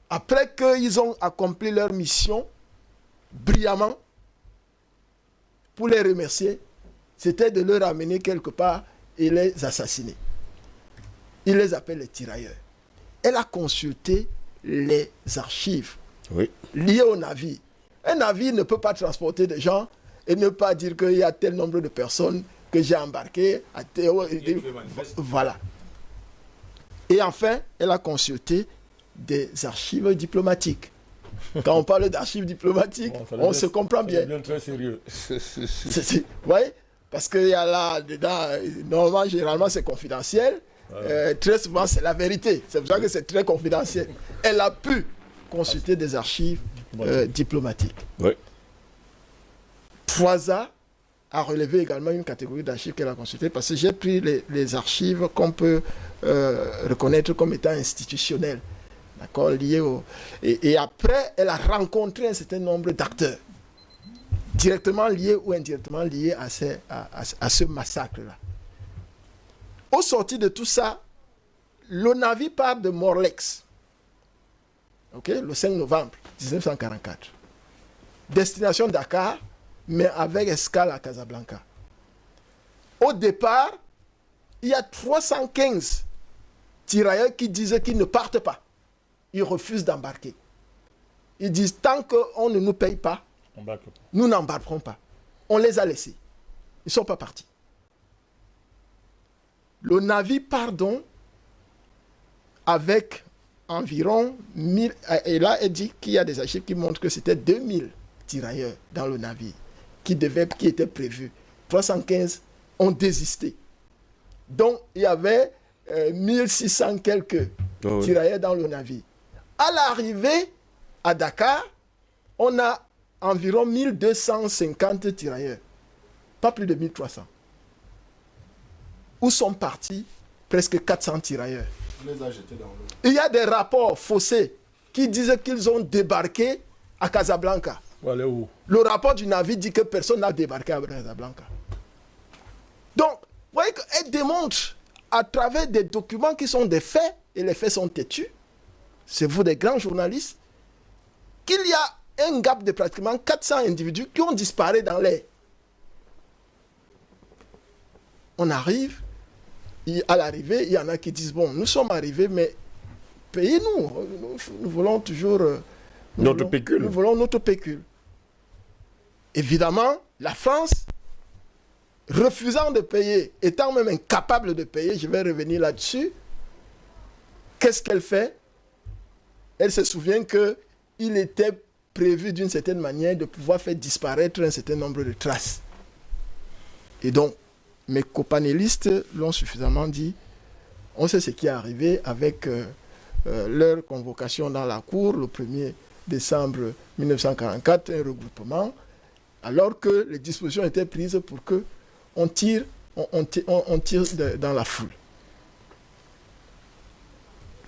Après qu'ils ont accompli leur mission brillamment, pour les remercier, c'était de les ramener quelque part et les assassiner. Il les appelle les tirailleurs. Elle a consulté les archives liées au navire. Un navire ne peut pas transporter des gens et ne pas dire qu'il y a tel nombre de personnes que j'ai embarquées. Voilà. Et enfin, elle a consulté des archives diplomatiques. Quand on parle d'archives diplomatiques, on se comprend bien. C'est très sérieux. Vous voyez? Parce qu'il y a là-dedans, normalement, généralement, c'est confidentiel. Très souvent, c'est la vérité. C'est pour ça que c'est très confidentiel. Elle a pu consulter des archives diplomatiques. Oui. 3A a relevé également une catégorie d'archives qu'elle a consultées, parce que j'ai pris les archives qu'on peut reconnaître comme étant institutionnelles. d'accord, liés au... Et après, elle a rencontré un certain nombre d'acteurs, directement liés ou indirectement liés à ce massacre-là. Au sortir de tout ça, le navire part de Morlex, le 5 novembre 1944. Destination Dakar, mais avec escale à Casablanca. Au départ, il y a 315 tirailleurs qui disaient qu'ils ne partent pas. Ils refusent d'embarquer. Ils disent, tant qu'on ne nous paye pas, nous n'embarquerons pas. On les a laissés. Ils ne sont pas partis. Le navire part donc avec environ 1000... Et là, elle dit qu'il y a des archives qui montrent que c'était 2000 tirailleurs dans le navire qui étaient prévus. 315 ont désisté. Donc, il y avait 1600 quelques tirailleurs dans le navire. À l'arrivée à Dakar, on a environ 1250 tirailleurs. Pas plus de 1300. Où sont partis presque 400 tirailleurs. On les a jetés dans l'eau. Il y a des rapports faussés qui disent qu'ils ont débarqué à Casablanca. Allez, où? Le rapport du navire dit que personne n'a débarqué à Casablanca. Donc, vous voyez qu'elle démontre à travers des documents qui sont des faits, et les faits sont têtus, c'est vous des grands journalistes, qu'il y a un gap de pratiquement 400 individus qui ont disparu dans l'air. On arrive, à l'arrivée, il y en a qui disent, bon, nous sommes arrivés, mais payez-nous. Nous voulons toujours... Notre pécule. Nous voulons notre pécule. Évidemment, la France, refusant de payer, étant même incapable de payer, je vais revenir là-dessus, qu'est-ce qu'elle fait? Elle se souvient qu'il était prévu d'une certaine manière de pouvoir faire disparaître un certain nombre de traces. Et donc, mes copanélistes l'ont suffisamment dit. On sait ce qui est arrivé avec leur convocation dans la cour le 1er décembre 1944, un regroupement, alors que les dispositions étaient prises pour qu'on tire, on tire dans la foule.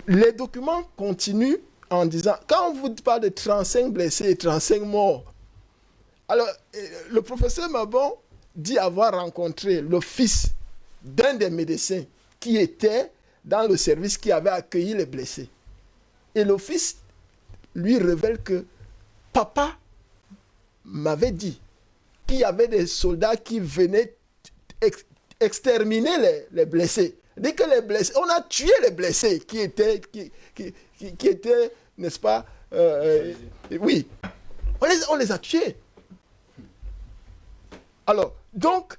Les documents continuent en disant, quand on vous parle de 35 blessés et 35 morts, alors le professeur Mabon dit avoir rencontré le fils d'un des médecins qui était dans le service qui avait accueilli les blessés. Et le fils lui révèle que papa m'avait dit qu'il y avait des soldats qui venaient exterminer les blessés. Dès que les blessés, on a tué les blessés qui étaient, n'est-ce pas, oui, on les a tués. Alors, donc,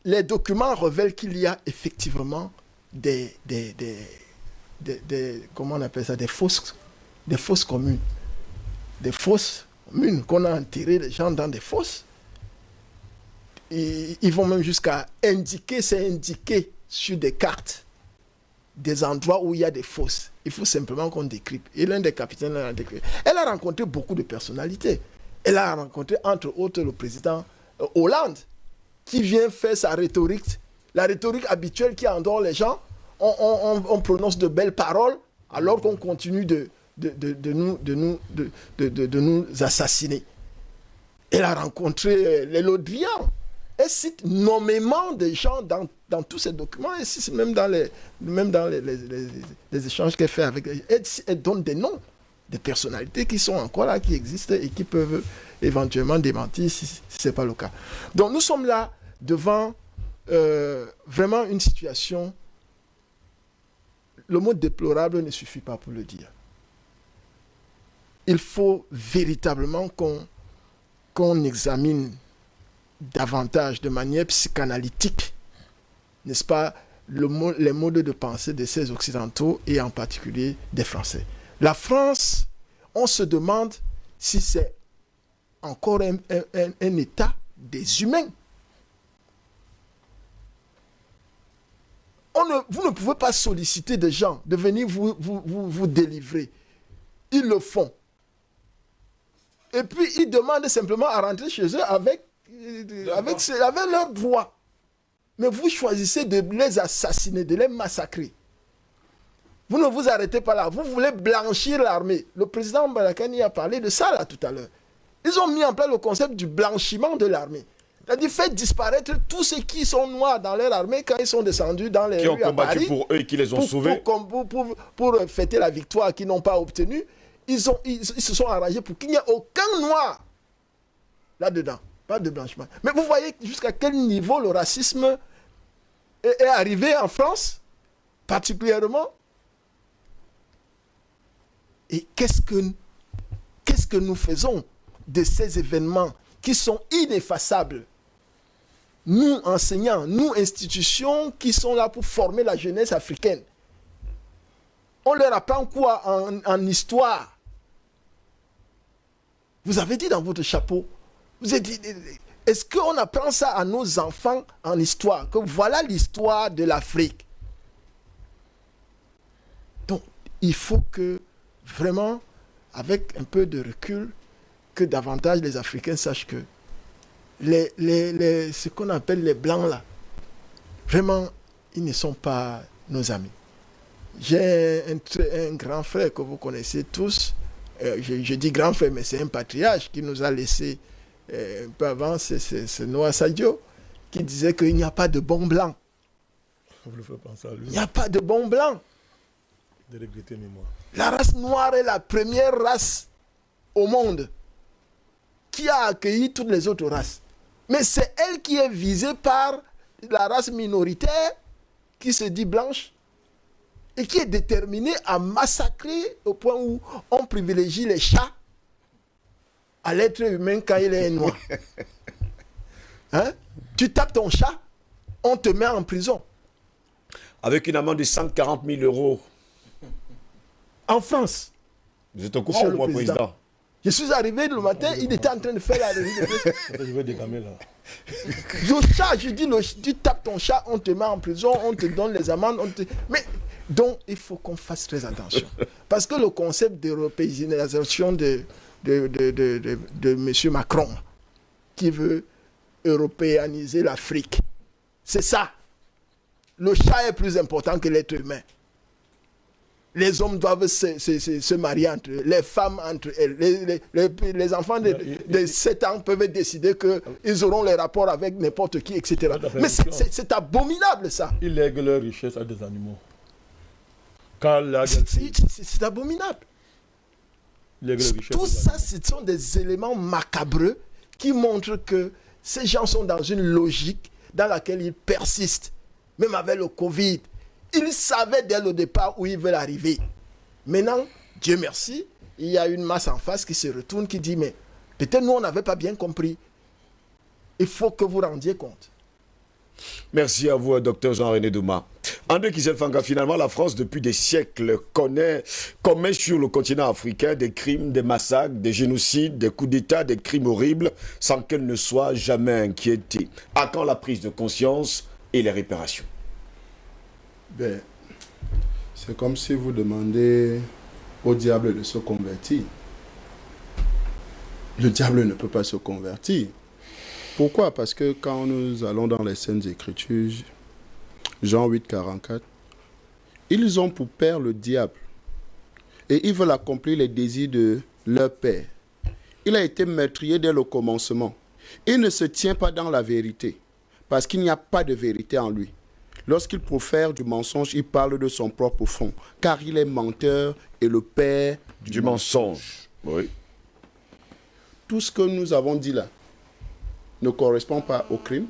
les documents révèlent qu'il y a effectivement comment on appelle ça, des fosses communes. Des fosses communes qu'on a enterré les gens dans des fosses. Et ils vont même jusqu'à indiquer, c'est indiqué sur des cartes, des endroits où il y a des fosses. Il faut simplement qu'on décrypte. Et l'un des capitaines l'a décrit. Elle a rencontré beaucoup de personnalités. Elle a rencontré entre autres le président Hollande, qui vient faire sa rhétorique, la rhétorique habituelle qui endort les gens. On prononce de belles paroles alors qu'on continue de nous assassiner. Elle a rencontré les Lodrians. Elle cite nommément des gens dans tous ces documents, et même dans les échanges qu'elle fait avec elle donne des noms des personnalités qui sont encore là, qui existent et qui peuvent éventuellement démentir si ce n'est pas le cas. Donc nous sommes là devant vraiment une situation, le mot déplorable ne suffit pas pour le dire. Il faut véritablement qu'on examine davantage, de manière psychanalytique, n'est-ce pas, les modes de pensée de ces Occidentaux et en particulier des Français. La France, on se demande si c'est encore un état des humains. Vous ne pouvez pas solliciter des gens de venir vous délivrer. Ils le font. Et puis, ils demandent simplement à rentrer chez eux avec leurs droits. Mais vous choisissez de les assassiner, de les massacrer. Vous ne vous arrêtez pas là. Vous voulez blanchir l'armée. Le président Barakani a parlé de ça là tout à l'heure. Ils ont mis en place le concept du blanchiment de l'armée. C'est-à-dire faire disparaître tous ceux qui sont noirs dans leur armée quand ils sont descendus dans les rues à Paris. Qui ont combattu pour eux et qui les ont sauvés. Pour fêter la victoire qu'ils n'ont pas obtenue. Ils se sont arrangés pour qu'il n'y ait aucun noir là-dedans. Pas de blanchiment. Mais vous voyez jusqu'à quel niveau le racisme est arrivé en France, particulièrement. Et qu'est-ce que nous faisons de ces événements qui sont ineffaçables? Nous, enseignants, nous, institutions qui sont là pour former la jeunesse africaine. On leur apprend quoi en histoire? Vous avez dit dans votre chapeau, vous avez dit, est-ce qu'on apprend ça à nos enfants en histoire? Que voilà l'histoire de l'Afrique. Donc, il faut que, vraiment, avec un peu de recul, que davantage les Africains sachent que ce qu'on appelle les Blancs, là, vraiment, ils ne sont pas nos amis. J'ai un grand frère que vous connaissez tous. Je dis grand frère, mais c'est un patriarche qui nous a laissé un peu avant, c'est Noah Sadio, qui disait qu'il n'y a pas de bons blancs. Vous le faites penser à lui. Il n'y a pas de bons blancs. De regretter mémoire. La race noire est la première race au monde qui a accueilli toutes les autres races. Mais c'est elle qui est visée par la race minoritaire qui se dit blanche et qui est déterminée à massacrer au point où on privilégie les chats à l'être humain quand il est noir. Hein? Tu tapes ton chat, on te met en prison. Avec une amende de 140 000 euros. En France. Vous êtes au courant, moi, président? Je suis arrivé le matin, il était en train de faire la revue de presse. Je vais dégamer là. Le chat, je dis, tu tapes ton chat, on te met en prison, on te donne les amendes. Mais donc, il faut qu'on fasse très attention. Parce que le concept d'européanisation de M. Macron, qui veut européaniser l'Afrique, c'est ça. Le chat est plus important que l'être humain. Les hommes doivent se marier entre eux, les femmes entre elles. Les enfants de 7 ans peuvent décider qu'ils auront les rapports avec n'importe qui, etc. Mais c'est abominable, ça. Ils lèguent leur richesse à des animaux. C'est abominable. Tout ça, ce sont des éléments macabreux qui montrent que ces gens sont dans une logique dans laquelle ils persistent. Même avec le Covid, ils savaient dès le départ où ils veulent arriver. Maintenant, Dieu merci, il y a une masse en face qui se retourne, qui dit, mais peut-être nous, on n'avait pas bien compris. Il faut que vous rendiez compte. Merci à vous, Dr Jean-René Douma. André Kisselfanga, finalement, la France, depuis des siècles, commet sur le continent africain des crimes, des massacres, des génocides, des coups d'État, des crimes horribles, sans qu'elle ne soit jamais inquiétée. À quand la prise de conscience et les réparations? Ben, c'est comme si vous demandez au diable de se convertir. Le diable ne peut pas se convertir. Pourquoi? Parce que quand nous allons dans les Saintes Écritures, Jean 8, 44, ils ont pour père le diable et ils veulent accomplir les désirs de leur père. Il a été meurtrier dès le commencement. Il ne se tient pas dans la vérité parce qu'il n'y a pas de vérité en lui. Lorsqu'il profère du mensonge, il parle de son propre fond, car il est menteur et le père du mensonge. Oui. Tout ce que nous avons dit là ne correspond pas au crime,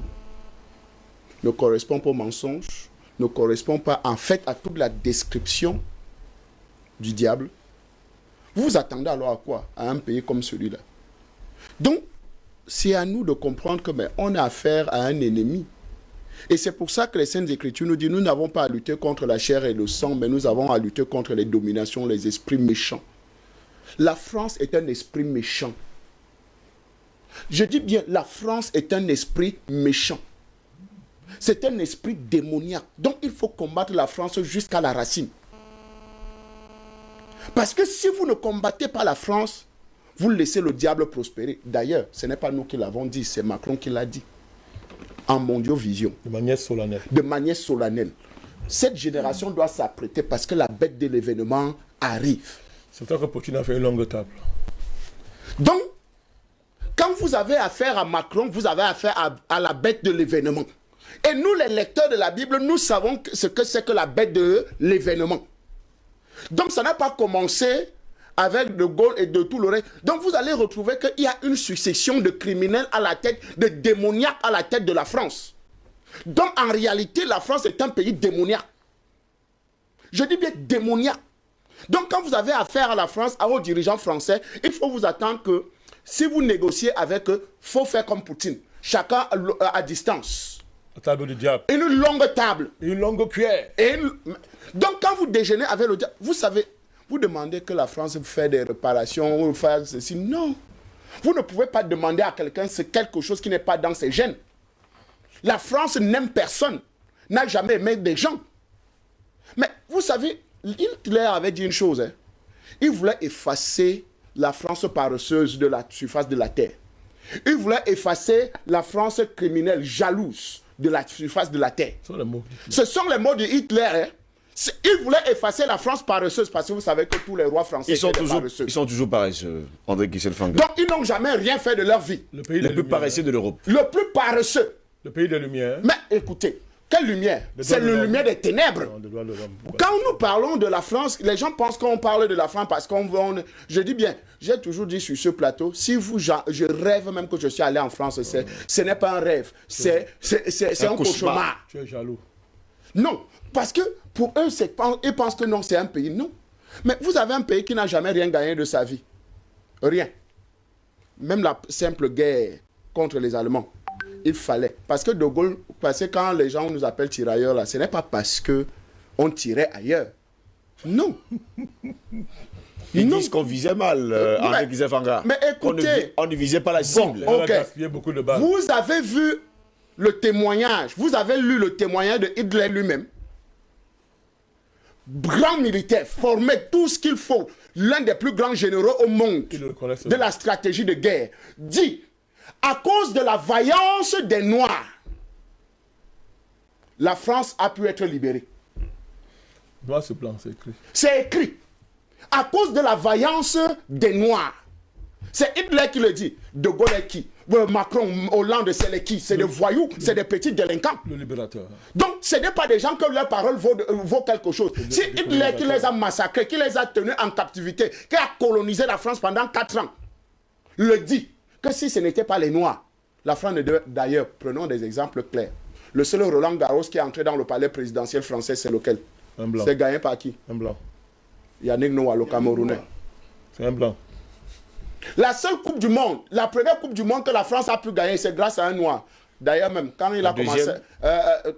ne correspond pas au mensonge, ne correspond pas en fait à toute la description du diable. Vous vous attendez alors à quoi? À un pays comme celui-là. Donc, c'est à nous de comprendre que on a affaire à un ennemi. Et c'est pour ça que les Saintes Écritures nous disent, nous n'avons pas à lutter contre la chair et le sang, mais nous avons à lutter contre les dominations, les esprits méchants. La France est un esprit méchant. Je dis bien, la France est un esprit méchant. C'est un esprit démoniaque. Donc il faut combattre la France jusqu'à la racine. Parce que si vous ne combattez pas la France, vous laissez le diable prospérer. D'ailleurs, ce n'est pas nous qui l'avons dit, c'est Macron qui l'a dit. En mondiovision. De manière solennelle. De manière solennelle. Cette génération doit s'apprêter parce que la bête de l'événement arrive. C'est pour ça que Poutine a fait une longue table. Donc, quand vous avez affaire à Macron, vous avez affaire à la bête de l'événement. Et nous, les lecteurs de la Bible, nous savons ce que c'est que la bête de l'événement. Donc, ça n'a pas commencé avec De Gaulle et de tout le reste. Donc, vous allez retrouver qu'il y a une succession de criminels à la tête, de démoniaques à la tête de la France. Donc, en réalité, la France est un pays démoniaque. Je dis bien démoniaque. Donc, quand vous avez affaire à la France, à vos dirigeants français, il faut vous attendre que si vous négociez avec eux, il faut faire comme Poutine. Chacun à distance. La table du diable. Une longue table. Une longue cuillère. Donc, quand vous déjeunez avec le diable, vous savez, vous demandez que la France fasse des réparations ou fasse ceci. Non. Vous ne pouvez pas demander à quelqu'un quelque chose qui n'est pas dans ses gènes. La France n'aime personne, n'a jamais aimé des gens. Mais vous savez, Hitler avait dit une chose. Hein. Il voulait effacer la France paresseuse de la surface de la terre. Il voulait effacer la France criminelle, jalouse de la surface de la terre. Ce sont les mots de Hitler. Hein. Il voulait effacer la France paresseuse parce que vous savez que tous les rois français sont paresseux. Ils sont toujours paresseux, André Kissel-Fanga. Donc ils n'ont jamais rien fait de leur vie. Le plus paresseux de l'Europe. Le plus paresseux. Le pays des Lumières. Mais écoutez, quelle lumière? C'est la lumière des ténèbres. Quand nous parlons de la France, les gens pensent qu'on parle de la France parce qu'on veut... Je dis bien, j'ai toujours dit sur ce plateau, si je rêve même que je suis allé en France, ce n'est pas un rêve, c'est un cauchemar. Tu es jaloux. Non, parce que pour eux, ils pensent que non, c'est un pays. Non. Mais vous avez un pays qui n'a jamais rien gagné de sa vie. Rien. Même la simple guerre contre les Allemands. Il fallait. Parce que De Gaulle, parce que quand les gens nous appellent tirailleurs, là, ce n'est pas parce qu'on tirait ailleurs. Non. Ils disent qu'on visait mal, André Kissel-Fanga. Mais écoutez, on ne visait pas la cible. Bon, okay. Vous avez vu le témoignage, vous avez lu le témoignage de Hitler lui-même. Grand militaire, formé tout ce qu'il faut, l'un des plus grands généraux au monde de la stratégie de guerre, dit, à cause de la vaillance des Noirs, la France a pu être libérée. Noir ce plan, c'est écrit. C'est écrit. À cause de la vaillance des Noirs. C'est Hitler qui le dit. De Gaulle est qui? Macron, Hollande, c'est les qui? C'est des voyous, c'est des petits délinquants. Le libérateur. Donc, ce n'est pas des gens que leur parole vaut quelque chose. C'est Hitler qui les a massacrés, qui les a tenus en captivité, qui a colonisé la France pendant 4 ans, le dit que si ce n'était pas les Noirs, la France ne devait... D'ailleurs, prenons des exemples clairs. Le seul Roland Garros qui est entré dans le palais présidentiel français, c'est lequel? Un blanc. C'est gagné par qui? Un blanc. Yannick Noah, le Camerounais. C'est un blanc. La seule Coupe du Monde, la première Coupe du Monde que la France a pu gagner, c'est grâce à un Noir. D'ailleurs, même quand il a commencé...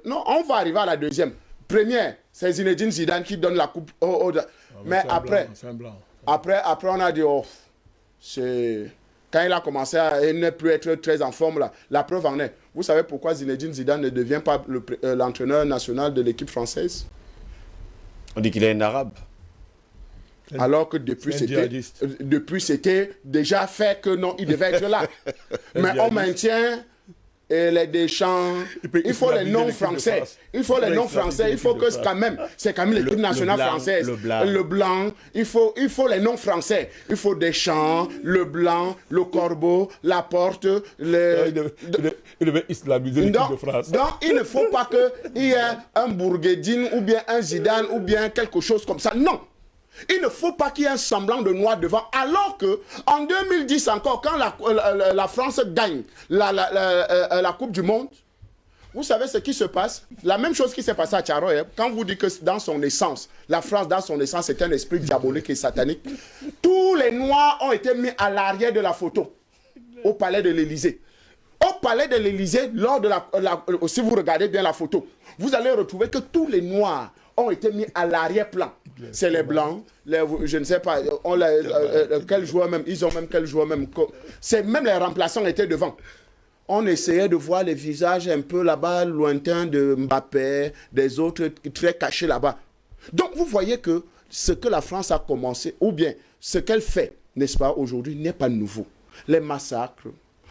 non, on va arriver à la deuxième. Première, c'est Zinedine Zidane qui donne la Coupe. Mais après, après, on a dit, oh, c'est... Quand il a commencé à ne plus être très en forme, là, la preuve en est. Vous savez pourquoi Zinedine Zidane ne devient pas l'entraîneur national de l'équipe française? On dit qu'il est un arabe. Alors que depuis c'était déjà fait que non, il devait être là. Mais on maintient les Deschamps. Il faut les noms français. Il faut les noms français. Il faut que c'est quand même l'équipe nationale française. Le blanc. Il faut les noms français. Il faut Deschamps, le blanc, le corbeau, la porte. Il devait islamiser l'équipe de France. Donc il ne faut pas qu'il y ait un Bourguedine ou bien un Zidane ou bien quelque chose comme ça. Non. Il ne faut pas qu'il y ait un semblant de noir devant. Alors que, en 2010 encore, quand la France gagne la Coupe du Monde, vous savez ce qui se passe? La même chose qui s'est passée à Tcharoy. Quand vous dites que dans son essence, la France dans son essence c'est un esprit diabolique et satanique, tous les noirs ont été mis à l'arrière de la photo, au palais de l'Élysée. Au palais de l'Élysée, lors de si vous regardez bien la photo, vous allez retrouver que tous les noirs ont été mis à l'arrière-plan. C'est les blancs, je ne sais pas, quel joueur même, ils ont même quel joueur même. C'est même les remplaçants étaient devant. On essayait de voir les visages un peu là-bas, lointains de Mbappé, des autres très cachés là-bas. Donc vous voyez que ce que la France a commencé, ou bien ce qu'elle fait, n'est-ce pas, aujourd'hui, n'est pas nouveau. Les massacres,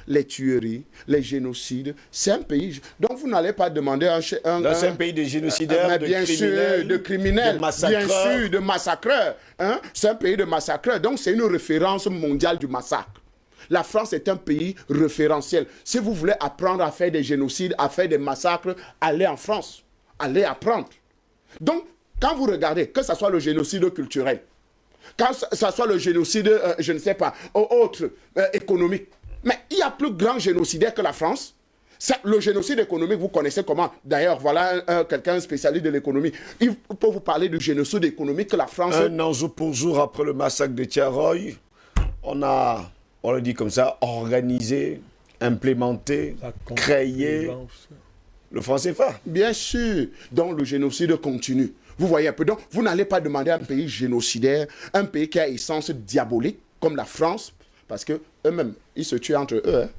les tueries, les génocides. C'est un pays... Donc vous n'allez pas demander C'est un pays de génocidaires, de bien criminels, sûr, de criminels, de massacreurs. bien sûr, de massacreurs. Hein? C'est un pays de massacreurs. Donc c'est une référence mondiale du massacre. La France est un pays référentiel. Si vous voulez apprendre à faire des génocides, à faire des massacres, allez en France. Allez apprendre. Donc, quand vous regardez, que ce soit le génocide culturel, quand ce soit le génocide, je ne sais pas, autre, économique, mais il y a plus grand génocidaire que la France. Le génocide économique, vous connaissez comment? D'ailleurs, voilà quelqu'un spécialiste de l'économie. Il peut vous parler du génocide économique que la France... Un an jour pour jour après le massacre de Tiaroy, on le dit comme ça, organisé, implémenté, créé le franc CFA. Bien sûr. Donc le génocide continue. Vous voyez un peu. Donc vous n'allez pas demander à un pays génocidaire, un pays qui a essence diabolique, comme la France, parce que eux-mêmes, ils se tuent entre eux. Hein,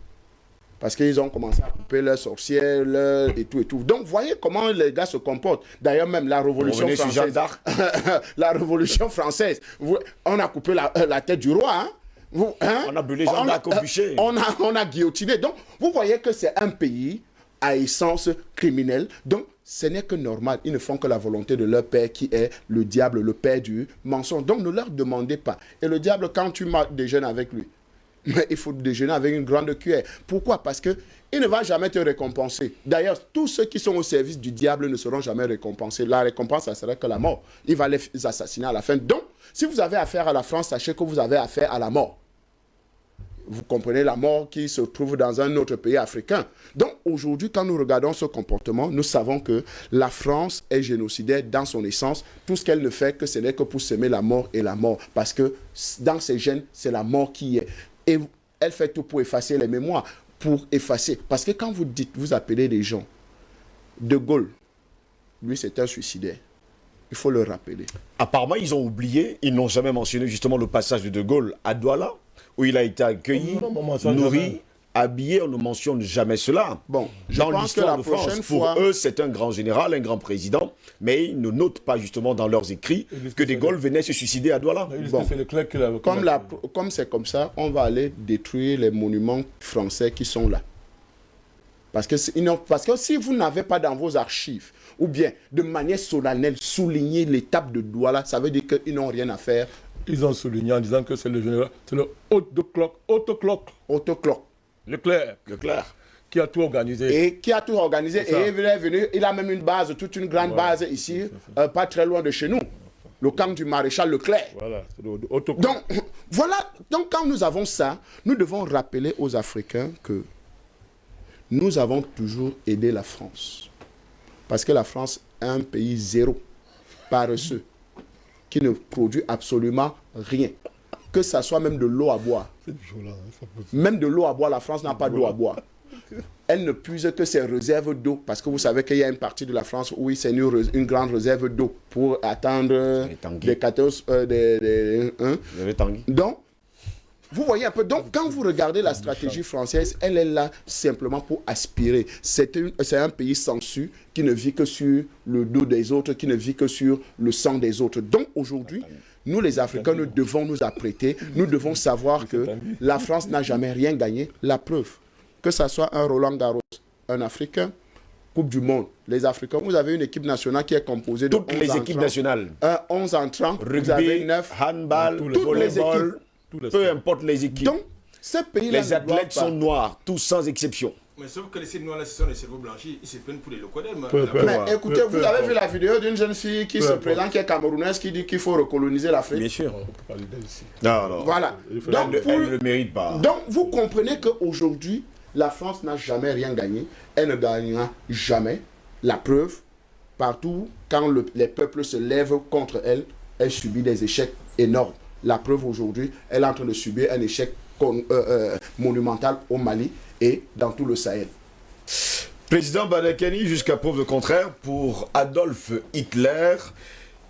parce qu'ils ont commencé à couper leurs sorcières, et tout et tout. Donc voyez comment les gars se comportent. D'ailleurs même la Révolution française. La Révolution française. On a coupé la tête du roi. Hein. On a brûlé Jeanne d'Arc au bûcher. On a guillotiné. Donc, vous voyez que c'est un pays à essence criminelle. Donc, ce n'est que normal. Ils ne font que la volonté de leur père qui est le diable, le père du mensonge. Donc, ne leur demandez pas. Et le diable, quand tu déjeunes avec lui, mais il faut déjeuner avec une grande cuillère. Pourquoi? Parce qu'il ne va jamais te récompenser. D'ailleurs, tous ceux qui sont au service du diable ne seront jamais récompensés. La récompense, ça serait que la mort. Il va les assassiner à la fin. Donc, si vous avez affaire à la France, sachez que vous avez affaire à la mort. Vous comprenez la mort qui se trouve dans un autre pays africain. Donc aujourd'hui, quand nous regardons ce comportement, nous savons que la France est génocidaire dans son essence. Tout ce qu'elle ne fait que ce n'est que pour semer la mort et la mort. Parce que dans ses gènes, c'est la mort qui est. Et elle fait tout pour effacer les mémoires. Pour effacer. Parce que quand vous dites, vous appelez les gens, De Gaulle, lui c'est un suicidaire. Il faut le rappeler. Apparemment, ils ont oublié, ils n'ont jamais mentionné justement le passage de De Gaulle à Douala, où il a été accueilli, nourri, habillé. On ne mentionne jamais cela. Bon, dans l'histoire de France, pour eux, c'est un grand général, un grand président, mais ils ne notent pas justement dans leurs écrits que De Gaulle venait se suicider à Douala. Bon, comme c'est comme ça, on va aller détruire les monuments français qui sont là. Parce que si vous n'avez pas dans vos archives, ou bien de manière solennelle, souligner l'étape de Douala, ça veut dire qu'ils n'ont rien à faire. Ils ont souligné en disant que c'est le général, c'est le Autocloque. Leclerc, qui a tout organisé. Et qui a tout organisé. Et il est venu, il a même une base, toute une grande base ici, pas très loin de chez nous. Le camp du maréchal Leclerc. Voilà, donc, voilà. Donc, quand nous avons ça, nous devons rappeler aux Africains que nous avons toujours aidé la France. Parce que la France est un pays zéro, paresseux, qui ne produit absolument rien. Que ça soit même de l'eau à boire. Même de l'eau à boire, la France n'a pas d'eau à boire. Elle ne puise que ses réserves d'eau. Parce que vous savez qu'il y a une partie de la France où c'est une grande réserve d'eau pour attendre des 14... Donc, vous voyez un peu. Donc, quand vous regardez la stratégie française, elle est là simplement pour aspirer. C'est un pays sensu qui ne vit que sur le dos des autres, qui ne vit que sur le sang des autres. Donc, aujourd'hui, nous, les Africains, nous devons nous apprêter. Nous devons savoir que la France n'a jamais rien gagné. La preuve, que ce soit un Roland Garros, un Africain, Coupe du Monde, les Africains, vous avez une équipe nationale qui est composée de toutes les équipes nationales. 11 entrants, rugby, vous avez 9, handball, toutes les équipes. Peu importe les équipes. Donc, ces pays-là, les athlètes sont noirs, tous sans exception. Mais sauf que les noirs, ce sont les cerveaux blanchis, ils se prennent pour les locodèmes. Mais écoutez, vous avez vu la vidéo d'une jeune fille qui se présente, qui est camerounaise, qui dit qu'il faut recoloniser l'Afrique. Bien sûr. Non. Voilà. Donc, elle ne le mérite pas. Donc, vous comprenez qu'aujourd'hui, la France n'a jamais rien gagné. Elle ne gagnera jamais. La preuve, partout, quand les peuples se lèvent contre elle, elle subit des échecs énormes. La preuve aujourd'hui, elle est en train de subir un échec monumental au Mali et dans tout le Sahel. Président Badakani, jusqu'à preuve de contraire, pour Adolf Hitler,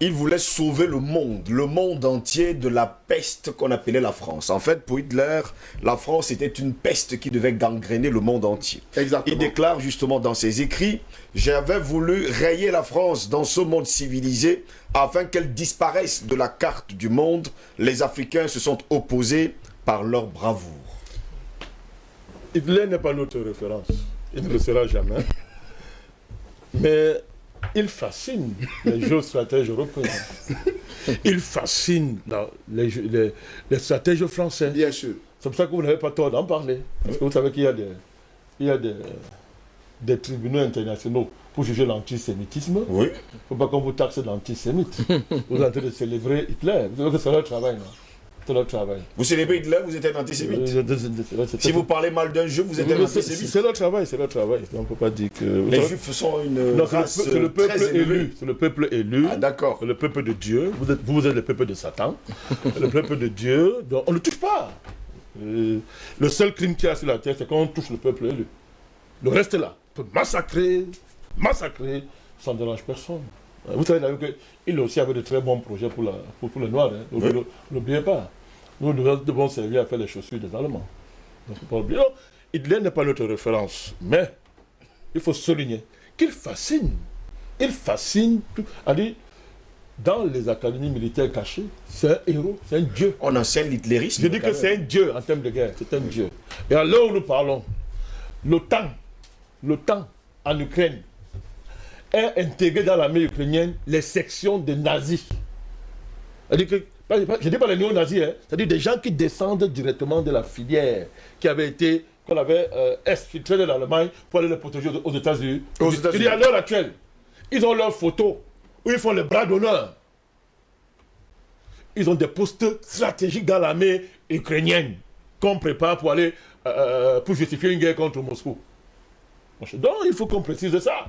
il voulait sauver le monde entier de la peste qu'on appelait la France. En fait, pour Hitler, la France était une peste qui devait gangréner le monde entier. Exactement. Il déclare justement dans ses écrits, « J'avais voulu rayer la France dans ce monde civilisé afin qu'elle disparaisse de la carte du monde. Les Africains se sont opposés par leur bravoure. » Hitler n'est pas notre référence. Il ne le sera jamais. Mais il fascine les géostratèges européens. Il fascine les stratèges français. Bien sûr. C'est pour ça que vous n'avez pas tort d'en parler. Parce que vous savez qu'il y a des tribunaux internationaux pour juger l'antisémitisme. Oui. Il ne faut pas qu'on vous taxe d'antisémite. Vous êtes en train de célébrer Hitler. Vous savez que c'est leur travail, non? C'est leur travail. Vous célébrez Hitler, vous êtes un antisémite. Si vous parlez mal d'un juif, vous êtes un antisémite. C'est leur travail, c'est leur travail. On ne peut pas dire que... Les juifs sont une race c'est le peuple très élevée. élu. C'est le peuple élu. Ah, d'accord. C'est le peuple de Dieu. Vous êtes le peuple de Satan. Le peuple de Dieu. Donc, on ne touche pas. Le seul crime qu'il y a sur la terre, c'est quand on touche le peuple élu. Le reste est là. On peut massacrer, ça ne dérange personne. Vous savez qu'il aussi avait de très bons projets pour les Noirs. Hein. Donc, oui. N'oubliez pas. Nous devons servir à faire les chaussures des Allemands. Donc, faut pas oublier. Non, Hitler n'est pas notre référence. Mais il faut souligner qu'il fascine. Il fascine. Dans les académies militaires cachées, c'est un héros, c'est un dieu. On enseigne l'hitlérisme. Je dis que c'est un dieu en termes de guerre. C'est un dieu. Et à l'heure où nous parlons, l'OTAN en Ukraine est intégré dans l'armée ukrainienne les sections des nazis. C'est-à-dire que, je ne dis pas les néo-nazis, hein, c'est-à-dire des gens qui descendent directement de la filière qui avait été, qu'on avait exfiltré de l'Allemagne pour aller les protéger aux États-Unis. Je dis à l'heure actuelle, ils ont leurs photos où ils font les bras d'honneur. Ils ont des postes stratégiques dans l'armée ukrainienne qu'on prépare pour aller pour justifier une guerre contre Moscou. Donc, il faut qu'on précise ça.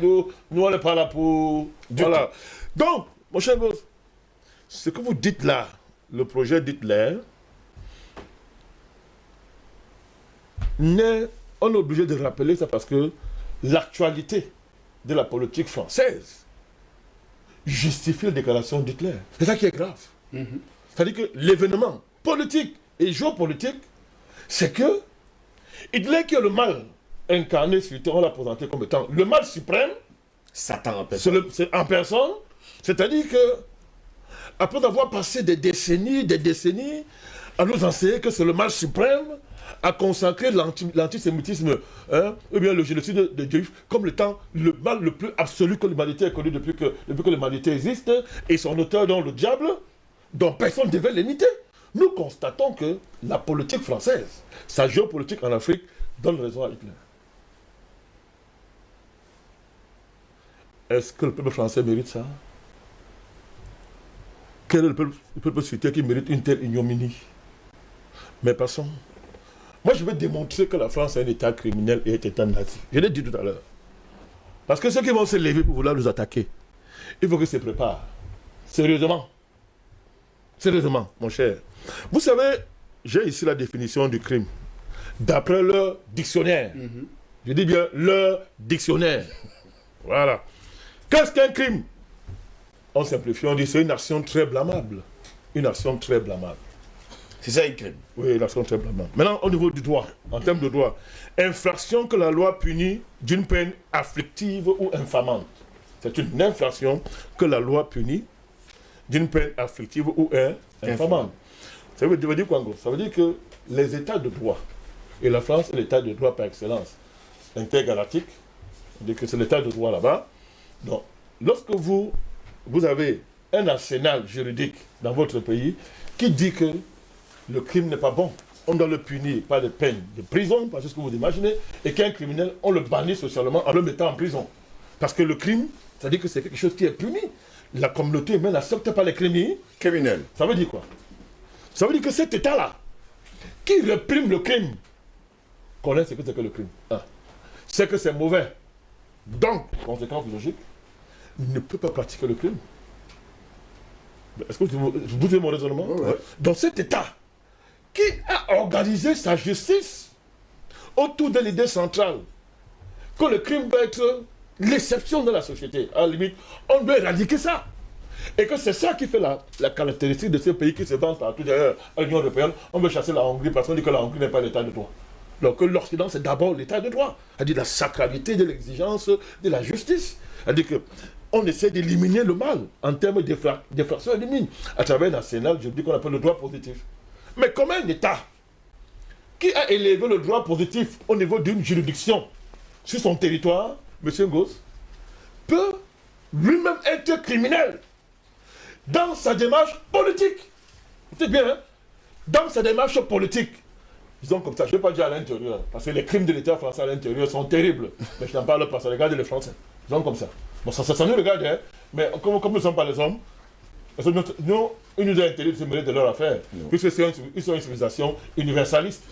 Nous on n'est pas là pour... Voilà. Donc, mon cher gosse, ce que vous dites là, le projet d'Hitler, on est obligé de rappeler ça parce que l'actualité de la politique française justifie la déclaration d'Hitler. C'est ça qui est grave. C'est-à-dire que l'événement politique et géopolitique, c'est que Hitler qui a le mal incarné sur Terre, on l'a présenté comme étant le mal suprême, Satan en personne. En personne, c'est-à-dire que après avoir passé des décennies à nous enseigner que c'est le mal suprême, à consacrer l'antisémitisme, ou bien le génocide des Juifs comme étant le mal le plus absolu que l'humanité a connu depuis que l'humanité existe, et son auteur dans le diable, dont personne ne devait l'imiter. Nous constatons que la politique française, sa géopolitique en Afrique, donne raison à Hitler. Est-ce que le peuple français mérite ça? Quel est le peuple suisse qui mérite une telle ignominie? Mais passons. Moi, je vais démontrer que la France est un État criminel et un État nazi. Je l'ai dit tout à l'heure. Parce que ceux qui vont se lever pour vouloir nous attaquer, il faut qu'ils se préparent. Sérieusement. Sérieusement, mon cher. Vous savez, j'ai ici la définition du crime. D'après leur dictionnaire. Je dis bien leur dictionnaire. Voilà. Qu'est-ce qu'un crime? En simplifiant, on dit c'est une action très blâmable. Une action très blâmable. C'est ça un crime. Oui, une action très blâmable. Maintenant, au niveau du droit, en termes de droit, infraction que la loi punit d'une peine afflictive ou infamante. C'est une infraction que la loi punit d'une peine afflictive ou infamante. Ça veut dire quoi en gros? Ça veut dire que les États de droit, et la France est l'État de droit par excellence, intergalactique, c'est-à-dire que c'est l'État de droit là-bas. Donc, lorsque vous avez un arsenal juridique dans votre pays qui dit que le crime n'est pas bon, on doit le punir par des peines de prison, parce que ce que vous imaginez, et qu'un criminel, on le bannit socialement en le mettant en prison. Parce que le crime, ça veut dire que c'est quelque chose qui est puni. La communauté humaine n'accepte pas les criminels. Ça veut dire quoi? Ça veut dire que cet État-là, qui réprime le crime, connaît ce que c'est que le crime. C'est que c'est mauvais. Donc, conséquence logique, il ne peut pas pratiquer le crime. Est-ce que vous voulez mon raisonnement? Ouais. Donc cet État, qui a organisé sa justice autour de l'idée centrale que le crime doit être l'exception de la société. À la limite, on doit éradiquer ça. Et que c'est ça qui fait la caractéristique de ces pays qui se vendent partout d'ailleurs à l'Union européenne. On veut chasser la Hongrie parce qu'on dit que la Hongrie n'est pas l'État de droit. Donc l'Occident, c'est d'abord l'État de droit. C'est-à-dire la sacralité de l'exigence de la justice. C'est-à-dire qu'on essaie d'éliminer le mal en termes d'effraction élimine à travers un arsenal, je dis qu'on appelle le droit positif. Mais comme un État qui a élevé le droit positif au niveau d'une juridiction sur son territoire, M. Ngoz, peut lui-même être criminel dans sa démarche politique. C'est bien, hein? Dans sa démarche politique. Disons comme ça, je ne vais pas dire à l'intérieur, parce que les crimes de l'État français à l'intérieur sont terribles. Mais je n'en parle pas, ça regarde les Français. Disons comme ça. Bon, ça nous regarde, hein? Mais comme nous ne sommes pas les hommes, parce que nous, il nous a interdit de se mêler de leur affaire, puisque ils sont une civilisation universaliste.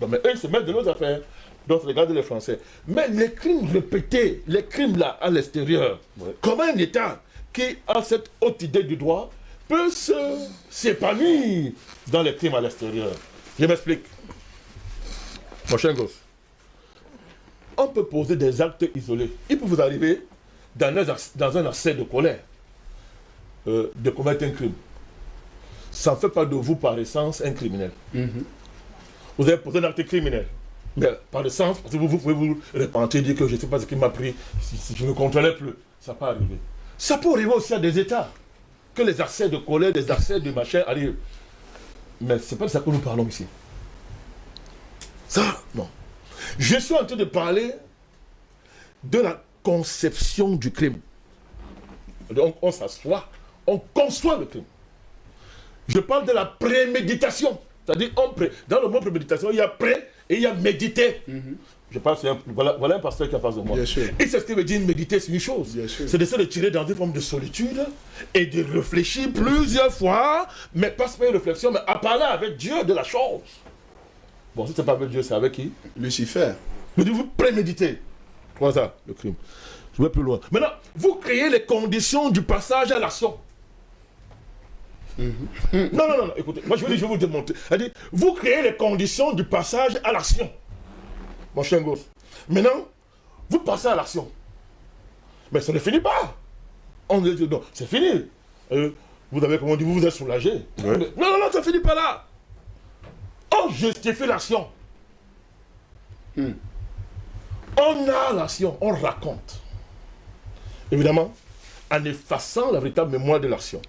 Donc, mais eux, ils se mêlent de nos affaires. Donc, regardez les Français. Mais les crimes répétés, les crimes là, à l'extérieur, comment un État qui a cette haute idée du droit peut s'épanouir dans les crimes à l'extérieur? Je m'explique. Mon cher gosse, on peut poser des actes isolés. Il peut vous arriver, dans un accès de colère, de commettre un crime. Ça ne fait pas de vous, par essence, un criminel. Vous avez posé un acte criminel. Mais par essence, parce que vous pouvez vous repentir, dire que je ne sais pas ce qui m'a pris, si je ne contrôlais plus. Ça peut arriver. Ça peut arriver aussi à des États, que les accès de colère, des accès de machin arrivent. Mais ce n'est pas de ça que nous parlons ici. Ça, non. Je suis en train de parler de la conception du crime. On s'assoit, on conçoit le crime. Je parle de la préméditation. C'est-à-dire, dans le mot préméditation, il y a pré et il y a méditer. Je parle, voilà un pasteur qui est en face de moi. Et c'est ce qui veut dire méditer, c'est une chose. C'est d'essayer de tirer dans une forme de solitude et de réfléchir plusieurs fois, mais pas seulement une réflexion, mais à parler avec Dieu de la chose. Bon, si ce n'est pas avec Dieu, c'est avec qui? Lucifer. Je dis, vous préméditez. Comment ça, le crime? Je vais plus loin. Maintenant, vous créez les conditions du passage à l'action. Non, écoutez, moi je vais vous démontrer. C'est-à-dire, vous créez les conditions du passage à l'action. Mon cher gosse. Maintenant, vous passez à l'action. Mais ça ne finit pas. On dit, non, c'est fini. Vous avez, comment on dit, vous êtes soulagé. Ouais. Non, ça ne finit pas là. On justifie l'action. On a l'action, on raconte. Évidemment, en effaçant la véritable mémoire de l'action.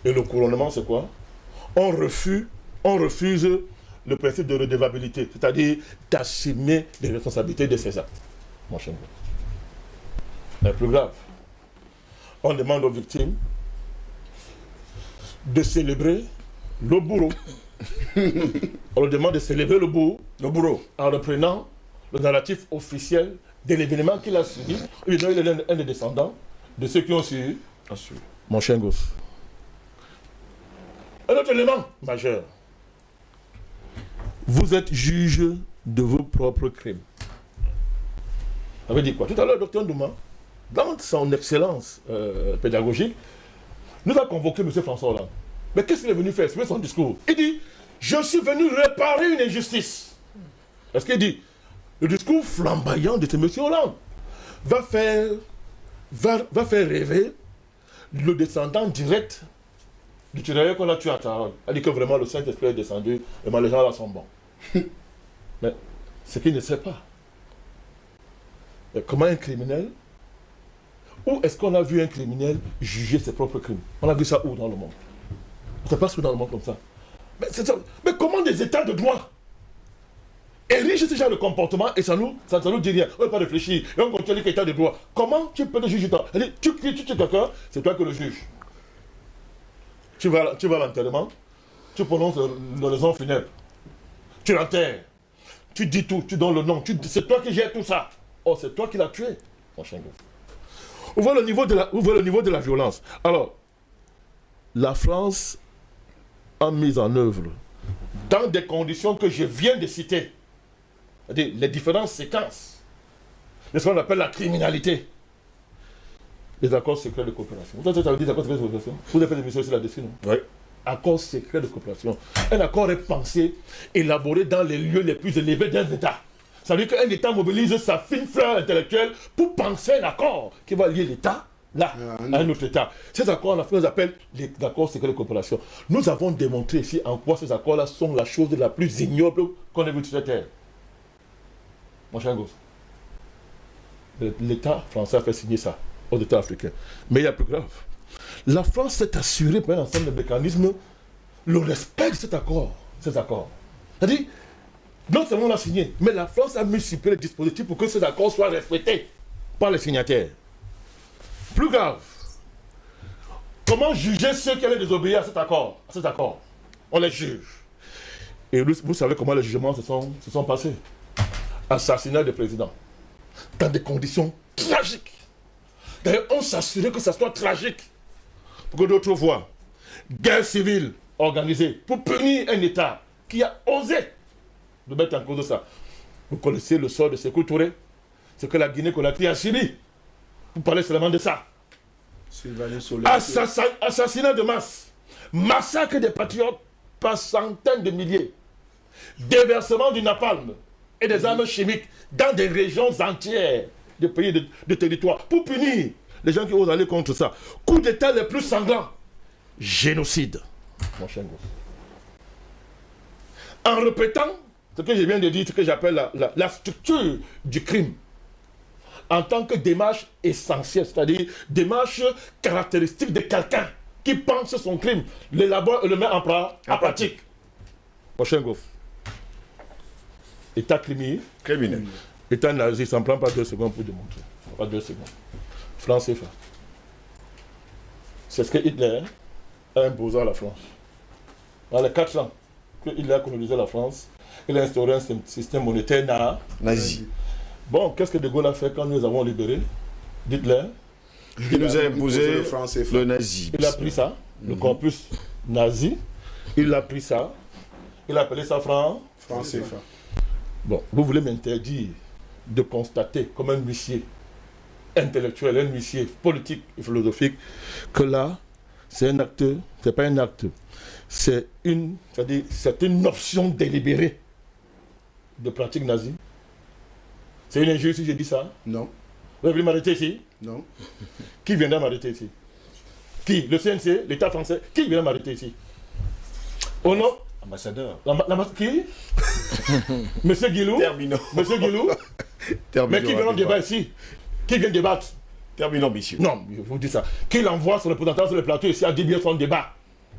Et le couronnement, c'est quoi? On refuse le principe de redevabilité, c'est-à-dire d'assumer les responsabilités de ses actes. Mon cher. Mais plus grave, on demande aux victimes de célébrer le bourreau. On leur demande de célébrer le bourreau en reprenant le narratif officiel de l'événement qu'il a subi. Il est un des descendants de ceux qui ont suivi. Mon cher gosse. Un autre élément majeur. Vous êtes juge de vos propres crimes. Ça veut dire quoi? Tout à l'heure, le docteur Ndouma, dans son excellence pédagogique, nous a convoqué M. François Hollande. Mais qu'est-ce qu'il est venu faire? C'est son discours. Il dit, je suis venu réparer une injustice. Est-ce qu'il dit? Le discours flamboyant de M. Hollande va faire rêver le descendant direct du tirailleur qu'on a tué à Taronne. Elle dit que vraiment le Saint-Esprit est descendu et les gens là sont bons. Mais ce qu'il ne sait pas, comment un criminel, où est-ce qu'on a vu un criminel juger ses propres crimes? On a vu ça où dans le monde? Ça passe où dans le monde comme ça? Mais comment des états de droit érigent ce genre de comportement et ça nous dit rien? On ne peut pas réfléchir et on continue l'état de droit. Comment tu peux le juger? Tu tues quelqu'un, c'est toi que le juge. Tu vas à l'enterrement, tu prononces l'oraison funèbre, tu l'enterres, tu dis tout, tu donnes le nom, c'est toi qui gères tout ça. Oh, c'est toi qui l'as tué, mon chien. Vous voyez le niveau de la violence. Alors, la France a mis en œuvre, dans des conditions que je viens de citer, c'est-à-dire les différentes séquences de ce qu'on appelle la criminalité, les accords secrets de coopération. Vous avez dit accords secrets de coopération? Vous avez fait des émissions là-dessus, non? Oui. Accords secrets de coopération. Un accord est pensé, élaboré dans les lieux les plus élevés d'un État. Ça veut dire qu'un État mobilise sa fine fleur intellectuelle pour penser un accord qui va lier l'État là, à un autre État. Ces accords, on les appelle les accords secrets de coopération. Nous avons démontré ici en quoi ces accords-là sont la chose la plus ignoble qu'on ait vue sur cette terre. Mon cher gosse. L'État français a fait signer ça aux États africains. Mais il y a plus grave. La France s'est assurée par un ensemble de mécanismes le respect de ces accords. C'est-à-dire, non seulement on a signé, mais la France a multiplié les dispositifs pour que ces accords soient respectés par les signataires. Plus grave, comment juger ceux qui allaient désobéir à cet accord? On les juge. Et vous savez comment les jugements se sont passés. Assassinat du président. Dans des conditions tragiques. D'ailleurs, on s'assurait que ça soit tragique. Pour que d'autres voient. Guerre civile organisée pour punir un État qui a osé de mettre en cause de ça. Vous connaissez le sort de Sékou Touré, ce que la Guinée-Conakry a subi. Vous parlez seulement de ça. Assassinat de masse, massacre des patriotes par centaines de milliers, déversement du napalm et des armes chimiques dans des régions entières de pays de territoire pour punir les gens qui osent aller contre ça. Coup d'État les plus sanglants, génocide. Mon cher gosse. En répétant ce que je viens de dire, ce que j'appelle la structure du crime, en tant que démarche essentielle, c'est-à-dire démarche caractéristique de quelqu'un qui pense son crime, l'élabore et le met en pratique. Prochain goff. État criminel. État nazi, ça ne prend pas 2 secondes pour démontrer. Pas 2 secondes. France CFA. C'est ce que Hitler a imposé à la France. Dans les 4 ans que Hitler a colonisé la France, il a instauré un système monétaire nazi. Bon, qu'est-ce que De Gaulle a fait quand nous avons libéré Hitler? Il nous a imposé le nazi. Il a pris ça, le corpus nazi, il a pris ça, il a appelé ça France CFA. Bon, vous voulez m'interdire de constater comme un huissier intellectuel, un huissier politique et philosophique, que là, c'est un acte, c'est pas un acte, c'est une option délibérée de pratique nazie. C'est une injure si je dis ça? Non. Vous voulez m'arrêter ici? Non. Qui viendra m'arrêter ici? Qui? Le CNC, l'État français? Qui viendra m'arrêter ici? Oh non? Ambassadeur. Qui? Monsieur Guilou? Terminons. Monsieur Guilou? Mais qui vient débattre ici? Qui vient débattre? Terminons, messieurs. Non, je vous dis ça. Qui l'envoie son représentant sur le plateau ici à dire bien son débat?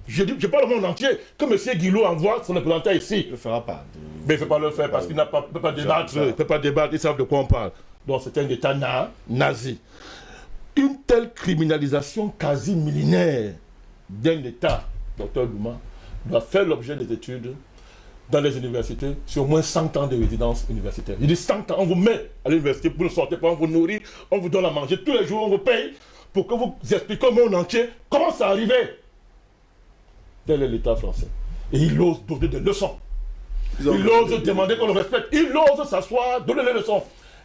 Je parle au monde entier que M. Guilou envoie son représentant ici. Il ne le fera pas. Mais il ne peut pas le faire parce qu'il ne peut pas débattre. Il ne peut pas débattre, ils savent de quoi on parle. Donc c'est un État nazi. Une telle criminalisation quasi millénaire d'un État, Dr Douma, doit faire l'objet des études dans les universités sur au moins 100 ans de résidence universitaire. Il dit 100 ans, on vous met à l'université, vous ne sortez pas, on vous nourrit, on vous donne à manger. Tous les jours, on vous paye pour que vous expliquiez au monde entier comment ça arrivait. Tel est l'État français. Et il ose donner des leçons. Il ose demander qu'on le respecte. Il ose s'asseoir, donner des leçons.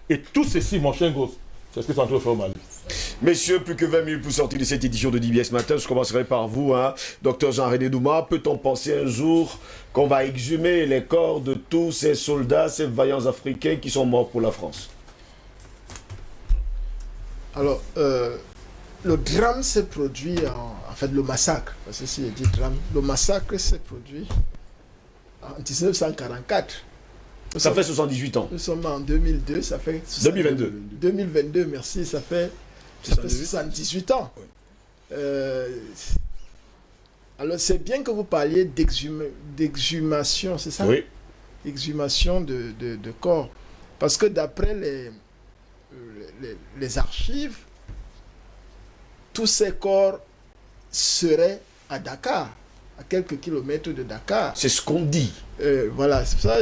Et tout ceci, mon cher gosse, c'est ce que c'est en train de faire au Mali. Messieurs, plus que 20 minutes pour sortir de cette édition de DBS Matin. Je commencerai par vous, Dr Jean-René Douma. Peut-on penser un jour qu'on va exhumer les corps de tous ces soldats, ces vaillants Africains qui sont morts pour la France? Alors, le drame s'est produit en fait le massacre, parce que si je dis drame, le massacre s'est produit en 1944. Ça fait 78 ans. Nous sommes en 2002, ça fait... 2022. 2022, merci, ça fait 78 ans. Oui. Alors c'est bien que vous parliez d'exhumation, c'est ça? Oui. Exhumation de corps. Parce que d'après les archives, tous ces corps seraient à Dakar, à quelques kilomètres de Dakar. C'est ce qu'on dit. Voilà, c'est ça.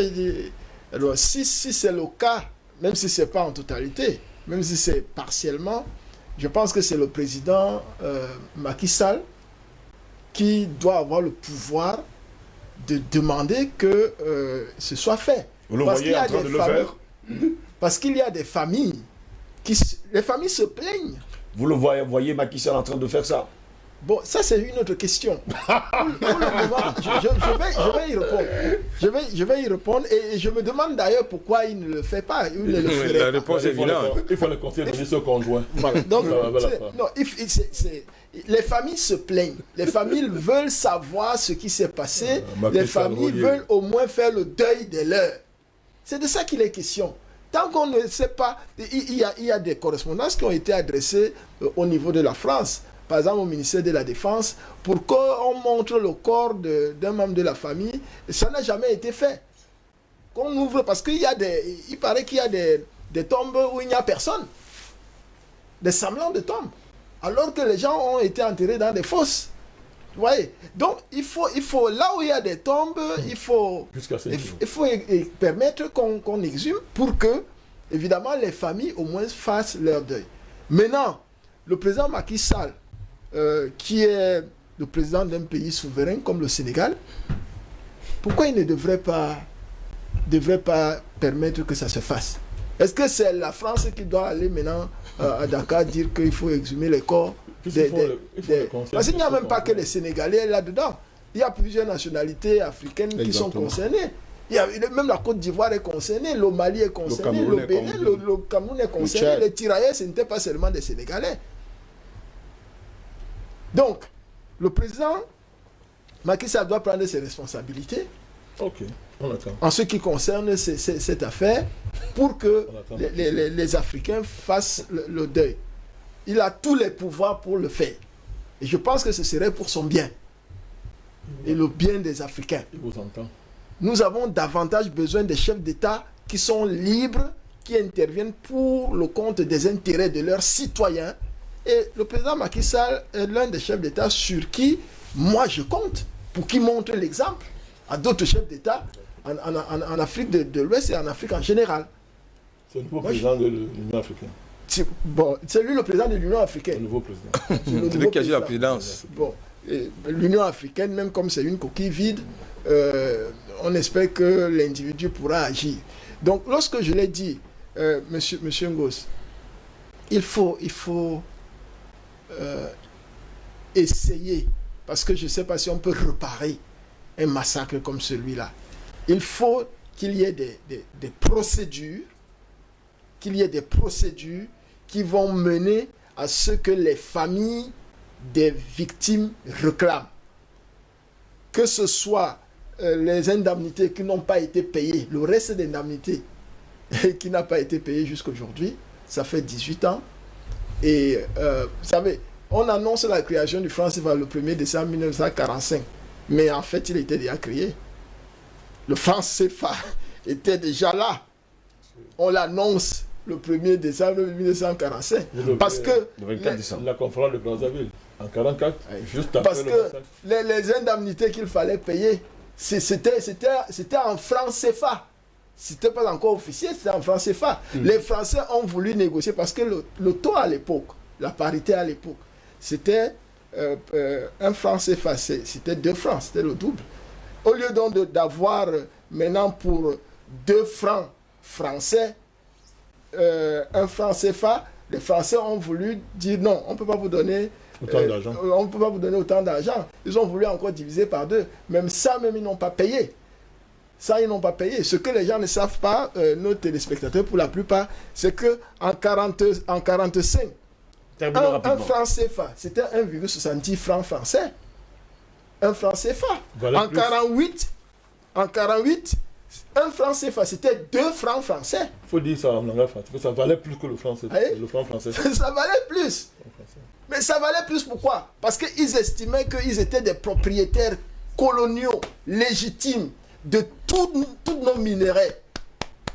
Alors, si c'est le cas, même si ce n'est pas en totalité, même si c'est partiellement, je pense que c'est le président Macky Sall qui doit avoir le pouvoir de demander que ce soit fait. Vous le voyez en train de le faire? Parce qu'il y a des familles les familles se plaignent. Vous le voyez Macky Sall en train de faire ça? Bon, ça c'est une autre question. Pour le moment, je vais y répondre. Je vais y répondre et je me demande d'ailleurs pourquoi il ne le fait pas. Il ne le ferait La réponse est évidente. Il faut le conseiller de ministre conjoint. Voilà. Donc, non, les familles se plaignent. Les familles veulent savoir ce qui s'est passé. Les familles veulent au moins faire le deuil de leurs. C'est de ça qu'il est question. Tant qu'on ne sait pas, il y a des correspondances qui ont été adressées au niveau de la France. Par exemple au ministère de la Défense, pour qu'on montre le corps d'un membre de la famille, ça n'a jamais été fait. qu'on ouvre, parce il paraît qu'il y a des tombes où il n'y a personne. Des semblants de tombes. Alors que les gens ont été enterrés dans des fosses. Vous voyez? Donc, il faut, là où il y a des tombes, il faut permettre qu'on exhume pour que, évidemment, les familles au moins fassent leur deuil. Maintenant, le président Macky Sall, qui est le président d'un pays souverain comme le Sénégal, pourquoi il ne devrait pas permettre que ça se fasse? Est-ce que c'est la France qui doit aller maintenant à Dakar dire qu'il faut exhumer les corps parce qu'il n'y a même pas que les Sénégalais là-dedans. Il y a plusieurs nationalités africaines qui sont concernées. Même la Côte d'Ivoire est concernée, le Mali est concerné, le Bénin, le Cameroun est concerné. Les tirailleurs, ce n'étaient pas seulement des Sénégalais. Donc, le président Macky Sall doit prendre ses responsabilités. Ok, on attend. En ce qui concerne cette affaire, pour que les Africains fassent le deuil. Il a tous les pouvoirs pour le faire. Et je pense que ce serait pour son bien. Et le bien des Africains. Il vous entend. Nous avons davantage besoin des chefs d'État qui sont libres, qui interviennent pour le compte des intérêts de leurs citoyens. Et le président Macky Sall est l'un des chefs d'État sur qui, moi, je compte, pour qu'il montre l'exemple à d'autres chefs d'État en Afrique de l'Ouest et en Afrique en général. C'est le nouveau président de l'Union africaine. C'est lui le président de l'Union africaine. Le nouveau président. C'est lui qui a eu la présidence. Bon, l'Union africaine, même comme c'est une coquille vide, on espère que l'individu pourra agir. Donc, lorsque je l'ai dit, monsieur Ngos, il faut essayer, parce que je ne sais pas si on peut réparer un massacre comme celui-là. Il faut qu'il y ait des procédures, qui vont mener à ce que les familles des victimes réclament. Que ce soit les indemnités qui n'ont pas été payées, le reste des indemnités qui n'a pas été payé jusqu'à aujourd'hui, ça fait 18 ans. Et vous savez, on annonce la création du franc CFA le 1er décembre 1945, mais en fait, il était déjà créé. Le franc CFA était déjà là. On l'annonce le 1er décembre 1945. Parce que la conférence de Brazzaville, en 1944, juste après parce que les indemnités qu'il fallait payer, c'était en franc CFA. C'était pas encore officiel, c'était en franc CFA. Les Français ont voulu négocier parce que le taux à l'époque, la parité à l'époque, c'était un franc CFA, c'était 2 francs, c'était le double. Au lieu donc d'avoir maintenant pour 2 francs français, un franc CFA, les Français ont voulu dire non, on ne peut pas vous donner autant d'argent. On ne peut pas vous donner autant d'argent. Ils ont voulu encore diviser par 2. Même ça, ils n'ont pas payé. Ça, ils n'ont pas payé. Ce que les gens ne savent pas, nos téléspectateurs, pour la plupart, c'est qu'en 1945, un franc CFA, c'était 1,70 francs français. Un franc CFA. Voilà en 1948, un franc CFA, c'était 2 francs français. Il faut dire ça en langage français. Ça valait plus que le franc français. Ça valait plus. Mais ça valait plus pourquoi? Parce qu'ils estimaient qu'ils étaient des propriétaires coloniaux, légitimes, de tous nos minéraux.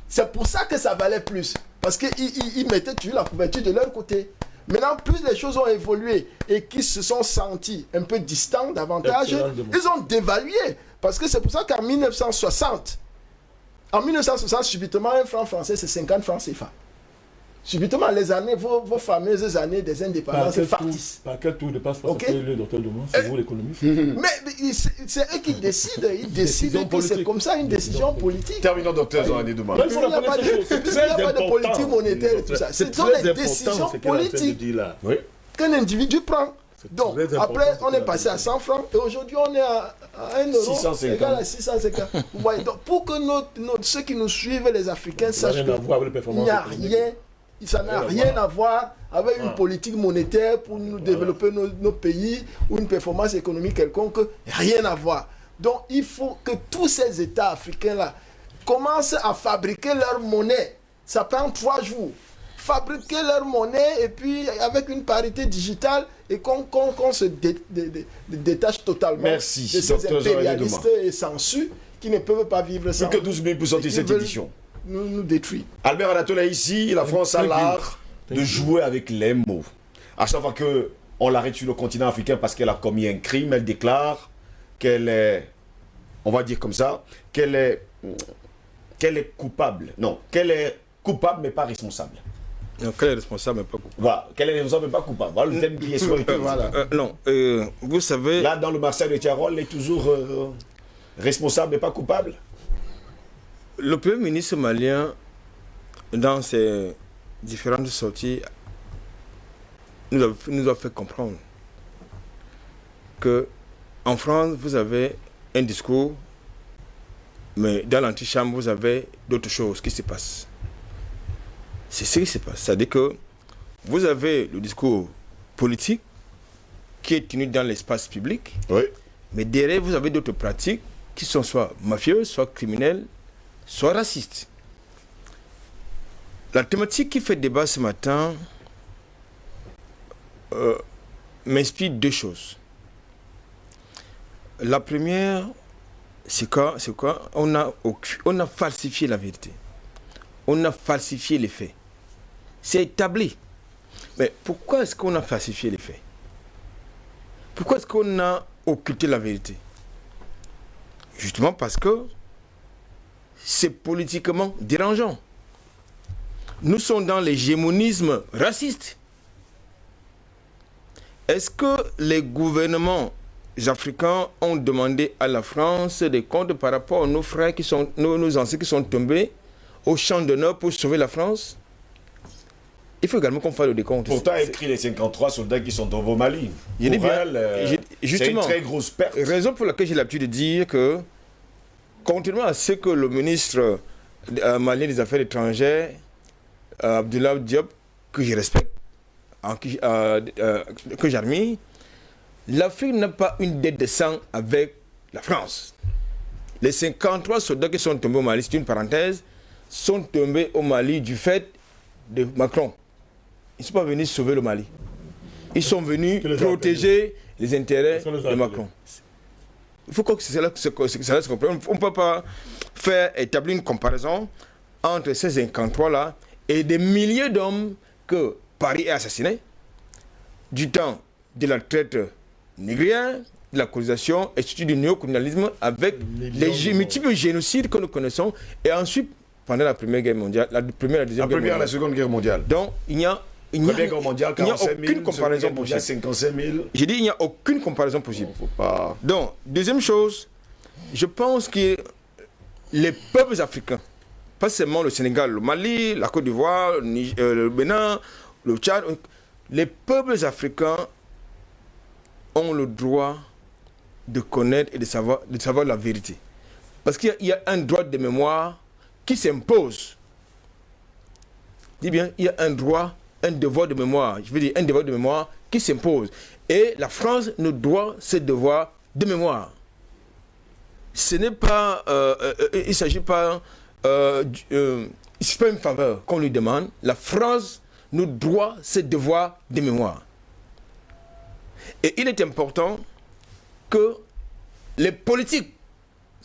C'est pour ça que ça valait plus. Parce qu'ils mettaient toujours la couverture de leur côté. Maintenant, plus les choses ont évolué et qu'ils se sont sentis un peu distants davantage, ils ont dévalué. Parce que c'est pour ça qu'en 1960, subitement, un franc français, c'est 50 francs CFA. Subitement, les années, vos fameuses années des indépendances factices. Par quel tour de passe-passe le docteur Dumont? C'est vous l'économiste. Mais c'est eux qui décident. Ils décident que c'est comme ça une décision politique. Terminons, docteur Zohani Douma. Il n'y a pas de politique monétaire et tout ça. Ce sont des décisions politiques qu'un individu prend. Donc, après, on est passé à 100 francs et aujourd'hui, on est à 1 euro. 650. Égal à 650. Vous voyez, donc, pour que ceux qui nous suivent, les Africains, sachent qu'il n'y a rien. Ça n'a rien à voir avec une politique monétaire pour nous développer nos pays ou une performance économique quelconque. Rien à voir. Donc, il faut que tous ces États africains-là commencent à fabriquer leur monnaie. Ça prend 3 jours. Fabriquer leur monnaie et puis avec une parité digitale et qu'on se détache totalement de ces impérialistes et sensus qui ne peuvent pas vivre sans Plus que 12 000 pour sortir cette édition. Nous détruire. Albert Anatola, ici, la France a l'art de jouer avec les mots. À chaque fois qu'on l'arrête sur le continent africain parce qu'elle a commis un crime, elle déclare qu'elle est, on va dire comme ça, qu'elle est coupable. Non, qu'elle est coupable mais pas responsable. Non, qu'elle est responsable mais pas coupable. Voilà, qu'elle est responsable mais pas coupable. Voilà le thème qui est souvent utilisé. Voilà. Non, vous savez... Là, dans le Marseille de Tiarol, elle est toujours responsable mais pas coupable. Le Premier ministre malien, dans ses différentes sorties, nous a fait comprendre que en France, vous avez un discours, mais dans l'antichambre, vous avez d'autres choses qui se passent. C'est ce qui se passe. C'est-à-dire que vous avez le discours politique qui est tenu dans l'espace public, Oui. mais derrière, vous avez d'autres pratiques qui sont soit mafieuses, soit criminelles, soit racistes. La thématique qui fait débat ce matin m'inspire deux choses. La première, c'est quoi? On a falsifié la vérité. On a falsifié les faits. C'est établi. Mais pourquoi est-ce qu'on a falsifié les faits? Pourquoi est-ce qu'on a occulté la vérité? Justement parce que c'est politiquement dérangeant. Nous sommes dans l'hégémonisme raciste. Est-ce que les gouvernements africains ont demandé à la France des comptes par rapport à nos frères qui sont, nos anciens qui sont tombés au champ d'honneur pour sauver la France? Il faut également qu'on fasse le décompte. Pourtant, écrit les 53 soldats qui sont tombés au Mali. Je dis Pour bien, elle, c'est une très grosse perte. Raison pour laquelle j'ai l'habitude de dire que, contrairement à ce que le ministre malien des Affaires étrangères, Abdoulaye Diop, que je respecte, que j'admire, l'Afrique n'a pas une dette de sang avec la France. Les 53 soldats qui sont tombés au Mali, c'est une parenthèse, sont tombés au Mali du fait de Macron. Ils ne sont pas venus sauver le Mali. Ils sont venus protéger les intérêts de Macron. Il faut que cela se comprenne. On ne peut pas établir une comparaison entre ces 53-là et des milliers d'hommes que Paris a assassinés du temps de la traite négrière, de la colonisation et surtout du néocolonialisme avec les multiples génocides que nous connaissons et ensuite pendant la Première Guerre mondiale, la Première et la Deuxième Guerre mondiale. La Seconde Guerre mondiale. Donc il n'y a aucune comparaison possible. 55 000. J'ai dit il n'y a aucune comparaison possible. Faut pas... Donc, deuxième chose, je pense que les peuples africains, pas seulement le Sénégal, le Mali, la Côte d'Ivoire, le Bénin, le Tchad, les peuples africains ont le droit de connaître et de savoir la vérité. Parce qu'il y a un droit de mémoire qui s'impose. Dis bien, il y a un droit, un devoir de mémoire. Je veux dire, un devoir de mémoire qui s'impose. Et la France nous doit ce devoir de mémoire. Ce n'est pas... il ne s'agit pas... c'est pas une faveur qu'on lui demande. La France nous doit ce devoir de mémoire. Et il est important que les politiques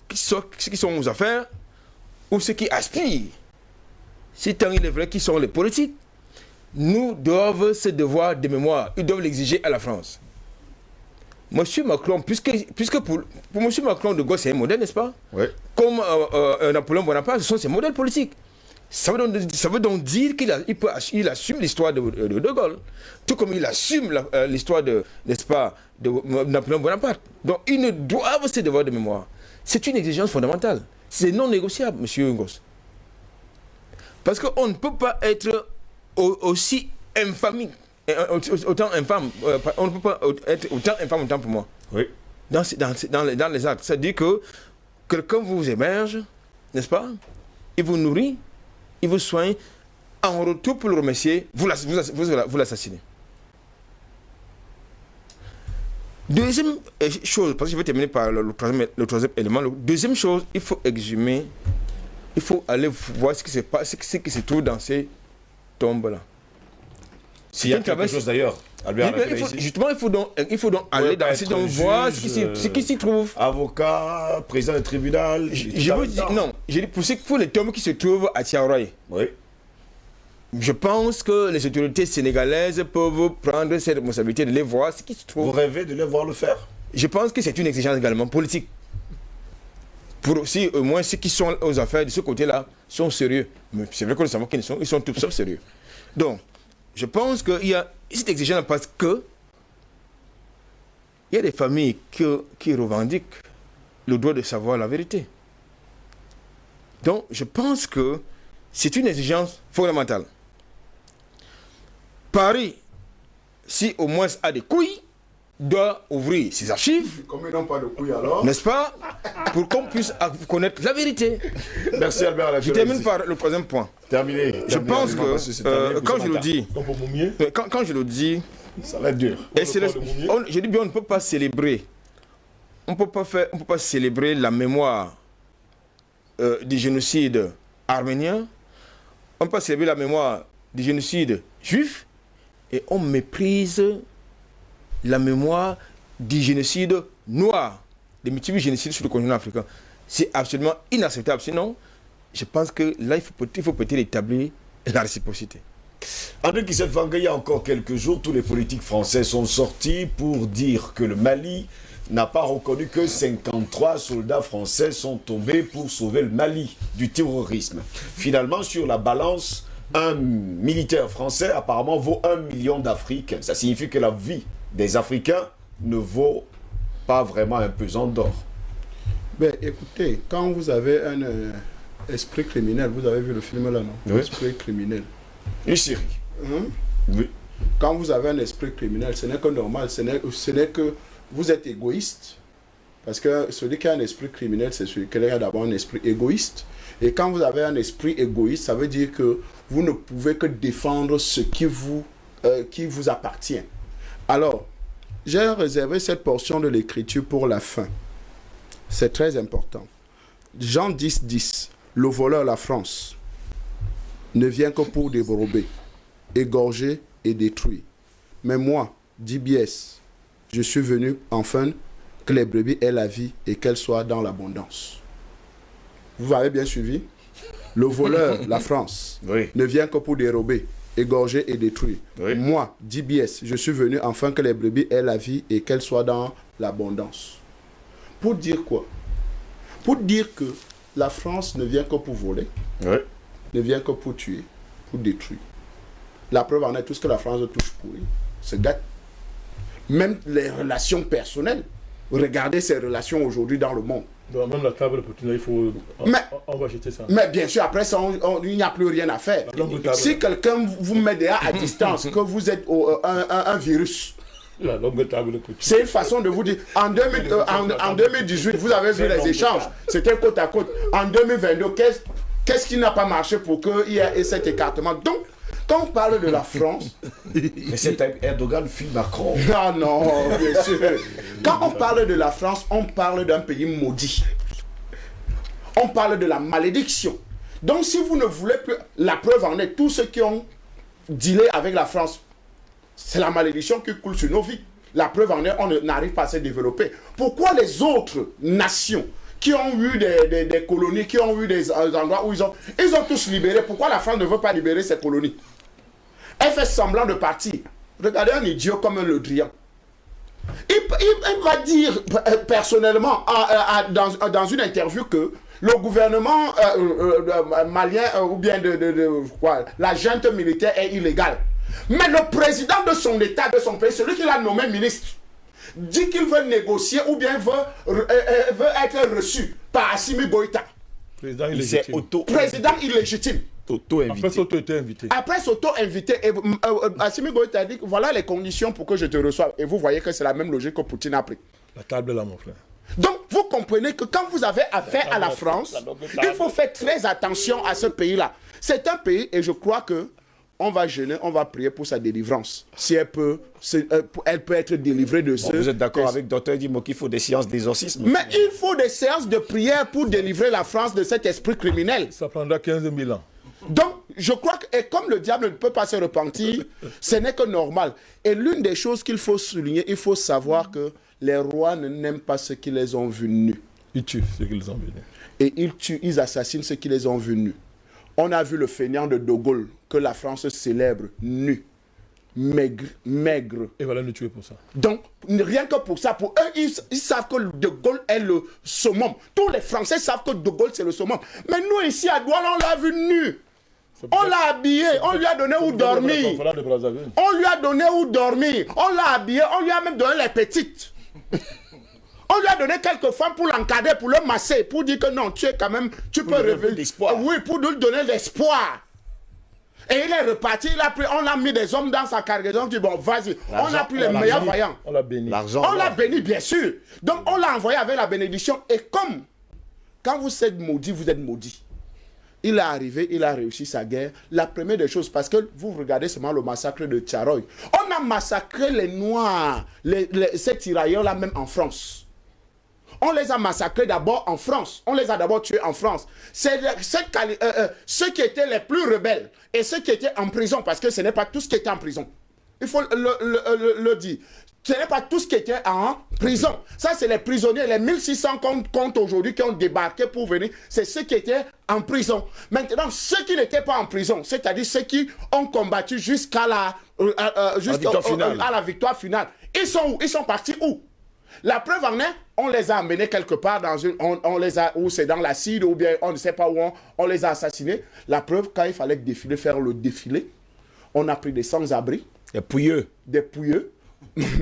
qui sont aux affaires ou ceux qui aspirent, si tant il est vrai qu'ils sont les politiques, nous doivent ce devoir de mémoire. Ils doivent l'exiger à la France. Monsieur Macron, puisque pour Monsieur Macron, de Gaulle, c'est un modèle, n'est-ce pas? Oui. Comme Napoléon Bonaparte, ce sont ses modèles politiques. Ça veut donc dire qu'il assume l'histoire de Gaulle, tout comme il assume l'histoire n'est-ce pas, de Napoléon Bonaparte. Donc, ils ne doivent ce devoir de mémoire. C'est une exigence fondamentale. C'est non négociable, monsieur Ngos. Parce qu'on ne peut pas être aussi infamie, autant infâme, on ne peut pas être autant infâme autant pour moi. Oui. Dans les actes. C'est-à-dire que quelqu'un vous émerge, n'est-ce pas? Il vous nourrit, il vous soigne, en retour pour le remercier, vous l'assassinez. Deuxième chose, parce que je vais terminer par le troisième élément. Deuxième chose, il faut exhumer, il faut aller voir ce qui se trouve dans ces tombes-là. S'il y a quelque chose d'ailleurs. Justement, il faut donc aller dans ce on voit ce qui s'y trouve. Avocat, président du tribunal. Je vous dis, non, je dis pour les tombes qui se trouvent à Tiaroye. Oui. Je pense que les autorités sénégalaises peuvent prendre cette responsabilité de les voir ce qui se trouve. Vous rêvez de les voir le faire? Je pense que c'est une exigence également politique. Pour aussi, au moins, ceux qui sont aux affaires de ce côté-là sont sérieux. Mais c'est vrai que nous savons qu'ils sont tous sauf sérieux. Donc, je pense qu'il y a cette exigence parce que il y a des familles qui revendiquent le droit de savoir la vérité. Donc, je pense que c'est une exigence fondamentale. Paris, si au moins a des couilles, doit ouvrir ses archives. Comme ils n'ont pas de couilles alors. N'est-ce pas? Pour qu'on puisse connaître la vérité. Merci Albert. Je termine par le troisième point. Terminé. Je pense que quand je le dis, quand je le dis, ça va être dur. Je dis bien, on ne peut pas célébrer. On ne peut pas célébrer la mémoire du génocide arménien. On ne peut pas célébrer la mémoire du génocide juif. Et on méprise la mémoire du génocide noir, des multiples génocides sur le continent africain. C'est absolument inacceptable. Sinon, je pense que là, il faut peut-être établir la réciprocité. André Kisset-Fanga, il y a encore quelques jours, tous les politiques français sont sortis pour dire que le Mali n'a pas reconnu que 53 soldats français sont tombés pour sauver le Mali du terrorisme. Finalement, sur la balance, un militaire français apparemment vaut 1 million d'Africains. Ça signifie que la vie des Africains ne vaut pas vraiment un pesant d'or. Ben, écoutez, quand vous avez un esprit criminel, vous avez vu le film là, non? Oui. Esprit criminel. Une série. Hein? Oui. Quand vous avez un esprit criminel, ce n'est que normal, ce n'est que vous êtes égoïste. Parce que celui qui a un esprit criminel, c'est celui qui a d'abord un esprit égoïste. Et quand vous avez un esprit égoïste, ça veut dire que vous ne pouvez que défendre ce qui vous appartient. Alors, j'ai réservé cette portion de l'écriture pour la fin. C'est très important. Jean 10, 10. Le voleur, la France, ne vient que pour dérober, égorger et détruire. Mais moi, dit Biès, je suis venu enfin que les brebis aient la vie et qu'elles soient dans l'abondance. Vous avez bien suivi? Le voleur, la France, Oui. ne vient que pour dérober, égorger et détruire. Oui. Moi, dit Biès, je suis venu enfin que les brebis aient la vie et qu'elles soient dans l'abondance. Pour dire quoi? Pour dire que la France ne vient que pour voler, Oui. ne vient que pour tuer, pour détruire. La preuve en est, tout ce que la France touche pourri se gâte. Même les relations personnelles. Regardez ces relations aujourd'hui dans le monde. Même la table de Poutine, il faut... on va jeter ça. Mais bien sûr, après ça, il n'y a plus rien à faire. Si quelqu'un vous met déjà à distance, que vous êtes un virus, La longue table de Poutine. c'est une façon de vous dire, en 2018, vous avez vu les échanges, c'était côte à côte. En 2022, qu'est-ce qui n'a pas marché pour qu'il y ait cet écartement? Donc, quand on parle de la France... Mais c'est Erdogan, fille Macron. Ah non, bien sûr. Quand on parle de la France, on parle d'un pays maudit. On parle de la malédiction. Donc si vous ne voulez plus... La preuve en est, tous ceux qui ont dealé avec la France, c'est la malédiction qui coule sur nos vies. La preuve en est, on n'arrive pas à se développer. Pourquoi les autres nations qui ont eu des colonies, qui ont eu des endroits où ils ont tous libéré, pourquoi la France ne veut pas libérer ces colonies? Elle fait semblant de partir. Regardez un idiot comme un Le Drian. Il va dire personnellement dans une interview que le gouvernement malien ou bien la junte militaire est illégale. Mais le président de son État, de son pays, celui qui l'a nommé ministre, dit qu'il veut négocier ou bien veut être reçu par Assimi Goïta. Président illégitime. Après s'auto-invité, Assimi Goïta a dit que voilà les conditions pour que je te reçoive. Et vous voyez que c'est la même logique que Poutine a pris. La table là, mon frère. Donc, vous comprenez que quand vous avez affaire à la France, il faut faire très attention à ce pays-là. C'est un pays, et je crois que on va jeûner, on va prier pour sa délivrance. Si elle peut être délivrée de ce... Vous êtes d'accord avec Dr Dimo qu'il faut des séances d'exorcisme? Mais il faut des séances de prière pour délivrer la France de cet esprit criminel. Ça prendra 15 000 ans. Donc, je crois que, et comme le diable ne peut pas se repentir, ce n'est que normal. Et l'une des choses qu'il faut souligner, il faut savoir que les rois n'aiment pas ceux qui les ont vus nus. Ils tuent ceux qui les ont vus nus. Et ils tuent, ils assassinent ceux qui les ont vus nus. On a vu le fainéant de Gaulle, que la France célèbre, nu, maigre. Et voilà, nous tuer pour ça. Donc, rien que pour ça, pour eux, ils savent que De Gaulle est le summum. Tous les Français savent que De Gaulle, c'est le summum. Mais nous, ici, à Douala, on l'a vu nu. On l'a habillé, on lui a donné où dormir. On lui a donné où dormir. On l'a habillé, on lui a même donné les petites. On lui a donné quelques femmes pour l'encadrer, pour le masser, pour dire que non, tu es quand même, tu peux rêver. Oui, pour lui donner l'espoir. Et il est reparti, on a mis des hommes dans sa cargaison, qui dit bon, vas-y, on a pris les meilleurs voyants. On l'a béni. On l'a béni, bien sûr. Donc on l'a envoyé avec la bénédiction. Et comme, quand vous êtes maudit, vous êtes maudit. Il est arrivé, il a réussi sa guerre. La première des choses, parce que vous regardez seulement le massacre de Tcharoy. On a massacré les Noirs, ces tirailleurs-là même en France. On les a massacrés d'abord en France. On les a d'abord tués en France. C'est ceux qui étaient les plus rebelles et ceux qui étaient en prison, parce que ce n'est pas tous qui étaient en prison. Il faut le dire. Ce n'est pas tous qui étaient en prison. Ça, c'est les prisonniers, les 1600 qu'on compte aujourd'hui qui ont débarqué pour venir. C'est ceux qui étaient en prison. Maintenant, ceux qui n'étaient pas en prison, c'est-à-dire ceux qui ont combattu jusqu'à la victoire finale. Ils sont où? Ils sont partis où? La preuve en est, on les a emmenés quelque part dans une, on les a, ou c'est dans l'acide, ou bien on ne sait pas où on les a assassinés. La preuve, quand il fallait défiler, faire le défilé, on a pris des sans-abri. Des pouilleux. Des pouilleux.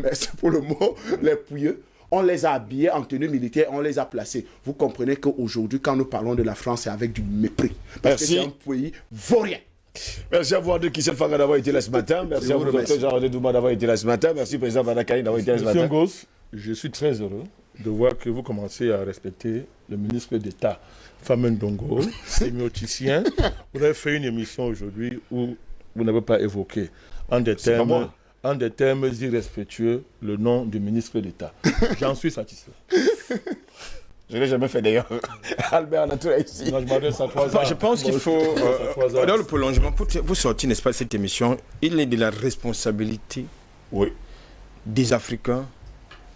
Merci pour le mot, les pouilleux. On les a habillés en tenue militaire, on les a placés. Vous comprenez qu'aujourd'hui, quand nous parlons de la France, c'est avec du mépris. Parce que c'est un pays vaurien. Merci à vous, André Kissel Fanga, d'avoir été là ce matin. Merci à vous, Dr. Jean-René Douma, d'avoir été là ce matin. Merci, Président Vanakani, d'avoir été là ce matin. Monsieur Ngos, je suis très heureux de voir que vous commencez à respecter le ministre d'État, Famen Dongo, sémioticien. Vous avez fait une émission aujourd'hui où vous n'avez pas évoqué, en des termes irrespectueux, le nom du ministre d'État. J'en suis satisfait. Je ne l'ai jamais fait d'ailleurs. Albert Natoula ici. Non, je m'adresse à 3 ans. Je pense qu'il faut, dans le prolongement, pour vous sortir, n'est-ce pas, de cette émission, il est de la responsabilité des Africains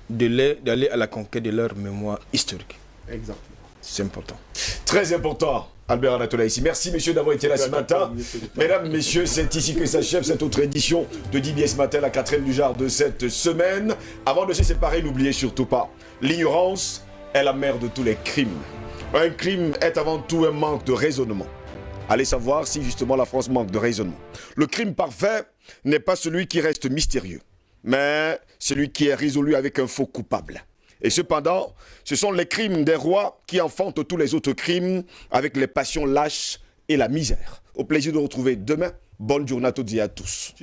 d'aller à la conquête de leur mémoire historique. Exactement. C'est important. Très important. Albert Anatola ici. Merci messieurs d'avoir été là ce matin. Mesdames, messieurs, c'est ici que s'achève cette autre édition de DBS Matin, la 4e du genre de cette semaine. Avant de se séparer, n'oubliez surtout pas, l'ignorance est la mère de tous les crimes. Un crime est avant tout un manque de raisonnement. Allez savoir si justement la France manque de raisonnement. Le crime parfait n'est pas celui qui reste mystérieux, mais celui qui est résolu avec un faux coupable. Et cependant, ce sont les crimes des rois qui enfantent tous les autres crimes avec les passions lâches et la misère. Au plaisir de retrouver demain. Bonne journée à toutes et à tous.